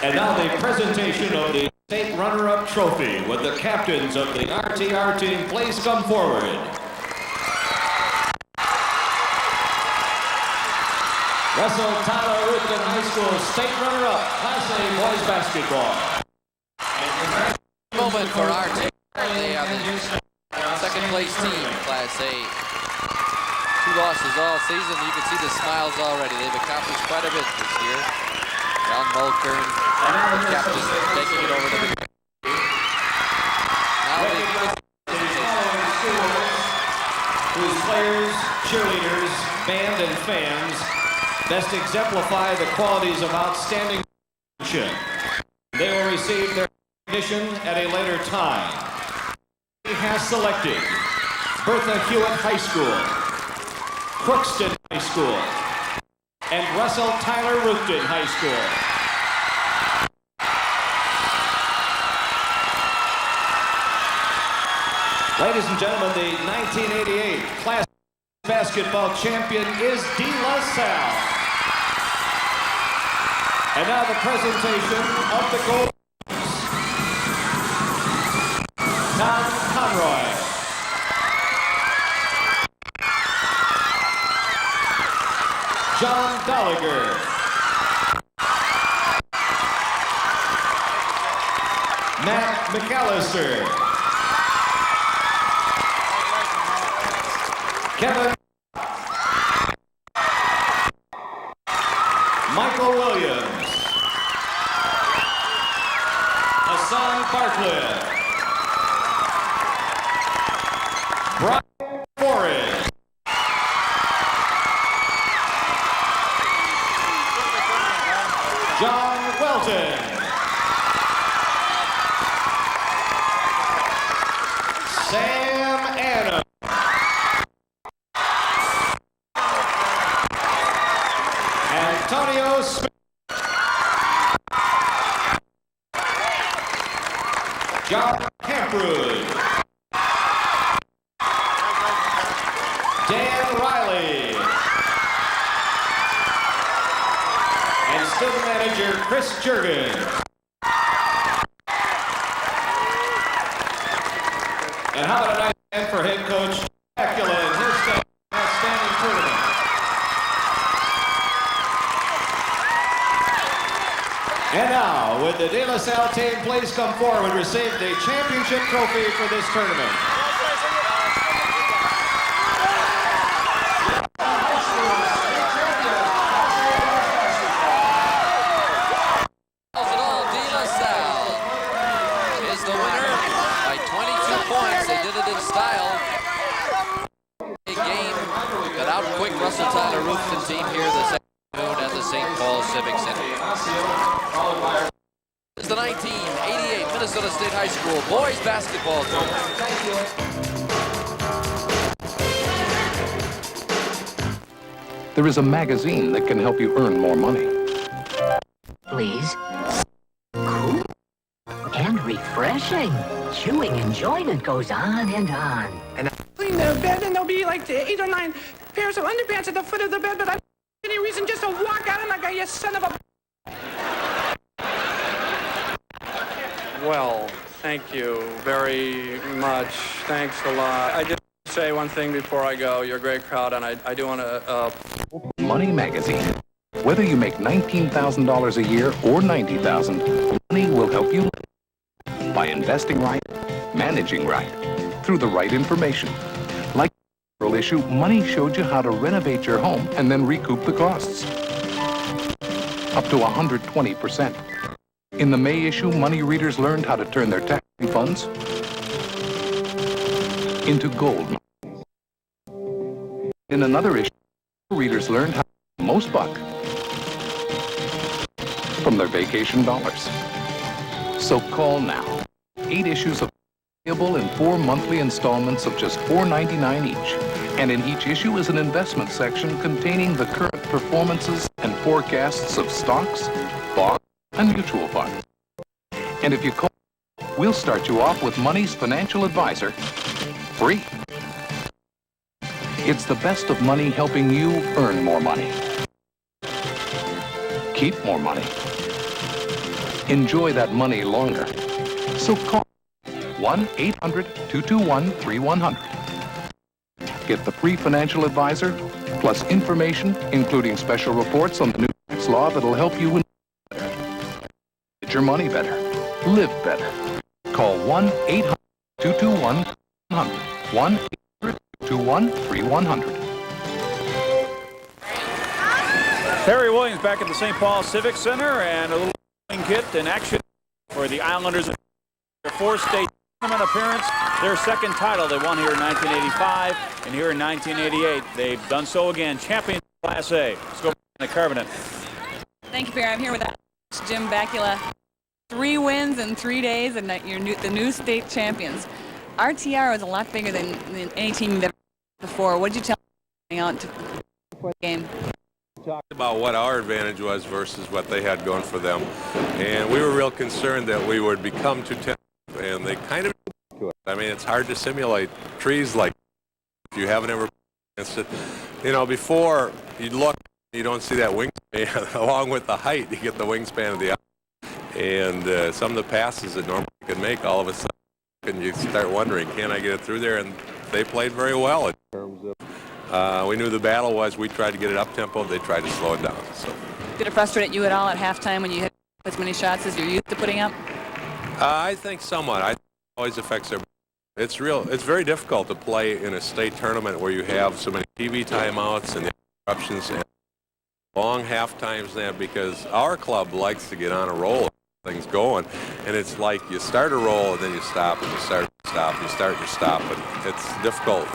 And now the presentation of the state runner-up trophy with the captains of the RTR team. Please come forward. Russell Tyler Ruthven High School state runner-up, Class A boys basketball.
Moment for our team. They are the second place team, Class A. 2 losses all season. You can see the smiles already. They've accomplished quite a bit this year. John Mulkern, the captain, taking it over to the now
whose players, cheerleaders, band, and fans best exemplify the qualities of outstanding leadership. They will receive their recognition at a later time. He has selected Bertha Hewitt High School, Crookston High School, and Russell Tyler Ruthven High School. Ladies and gentlemen, the 1988 Class basketball champion is De La Salle. And now the presentation of the gold. Tom Conroy. John Gallagher. Matt McAllister. Kevin. Michael Williams. Hassan Bartlett. Brian Forrest. John Welton. Sam Adams. Antonio Smith. John Camprud. Dan Riley. And student manager Chris Jurgen. And how about a nice hand for head coach Dracula and his staff outstanding tournament. And now, would the De La Salle team please come forward and receive the championship trophy for this tournament?
Russell Tyler Roofton team here this afternoon at the St. Paul Civic Center. This is the 1988 Minnesota State High School boys basketball tournament.
There is a magazine that can help you earn more money.
Please. Cool and refreshing. Chewing enjoyment goes on and on.
And clean the bed, and there'll be like 8 or 9 pairs of underpants at the foot of the bed, but I don't have any reason just to walk out and I go, you son of a...
Well, thank you very much. Thanks a lot. I just say one thing before I go. You're a great crowd, and I do want to...
Money Magazine. Whether you make $19,000 a year or $90,000, Money will help you by investing right, managing right, through the right information. Like the issue, Money showed you how to renovate your home and then recoup the costs. Up to 120%. In the May issue, Money readers learned how to turn their tax refunds into gold. In another issue, readers learned how to get the most buck from their vacation dollars. So call now. 8 issues of payable in 4 monthly installments of just $4.99 each. And in each issue is an investment section containing the current performances and forecasts of stocks, bonds, and mutual funds. And if you call, we'll start you off with Money's financial advisor, free. It's the best of Money helping you earn more money. Keep more money. Enjoy that money longer. So call 1-800-221-3100. Get the free financial advisor, plus information, including special reports on the new tax law that'll help you get your money better, live better. Call 1-800-221-3100. 1-800-221-3100.
Terry Williams back at the St. Paul Civic Center, and a little kit in action for the Islanders. Their 4th state tournament appearance, their 2nd title. They won here in 1985, and here in 1988. They've done so again. Champion Class A. Let's go to the Carbonate.
Thank you, Barry. I'm here with Jim Bakula. 3 wins in 3 days, and the new state champions. RTR was a lot bigger than any team you've ever before. What did you tell them out before the game?
Talked about what our advantage was versus what they had going for them, and we were real concerned that we would become too tough, and they kind of to it. I mean, it's hard to simulate trees like if you haven't ever experienced it. You know, before you look, you don't see that wingspan. Along with the height, you get the wingspan of the eye, and some of the passes that normally you can make, all of a sudden, and you start wondering, can I get it through there? And they played very well in terms of. We knew the battle was we tried to get it up tempo, they tried to slow it down. So.
Did it frustrate you at all at halftime when you hit as many shots as you're used to putting up?
I think somewhat. I think it always affects their It's very difficult to play in a state tournament where you have so many TV timeouts and interruptions and long half times that, because our club likes to get on a roll, things going, and it's like you start a roll and then you stop and you start and stop, you start and you stop, and it's a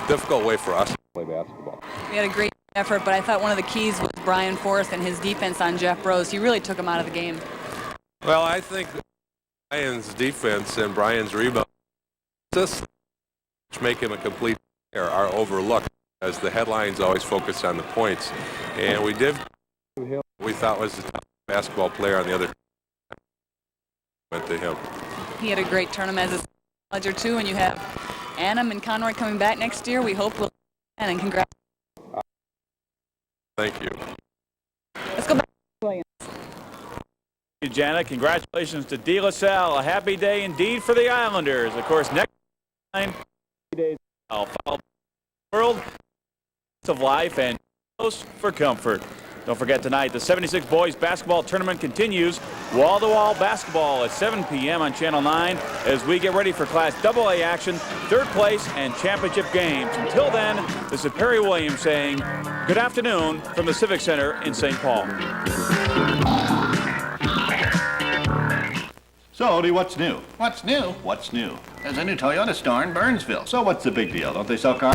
difficult way for us to play basketball.
We had a great effort, but I thought one of the keys was Brian Forrest and his defense on Jeff Rose. He really took him out of the game.
Well, I think Brian's defense and Brian's rebound which make him a complete player are overlooked, as the headlines always focus on the points, and we thought was the top basketball player on the other team. Went to him.
He had a great tournament as a ledger too, and you have Annam and Conroy coming back next year. We hope we'll and congrats.
Thank you.
Let's go back to Williams.
Thank you, Janet. Congratulations to De La Salle. A happy day indeed for the Islanders. Of course, next 9 days world of life and close for comfort. Don't forget tonight, the 76 boys basketball tournament continues. Wall-to-wall basketball at 7 p.m. on Channel 9 as we get ready for Class AA action, third place, and championship games. Until then, this is Perry Williams saying good afternoon from the Civic Center in St. Paul.
So, Odie, what's new?
What's new?
What's new?
There's a new Toyota store in Burnsville.
So what's the big deal? Don't they sell cars?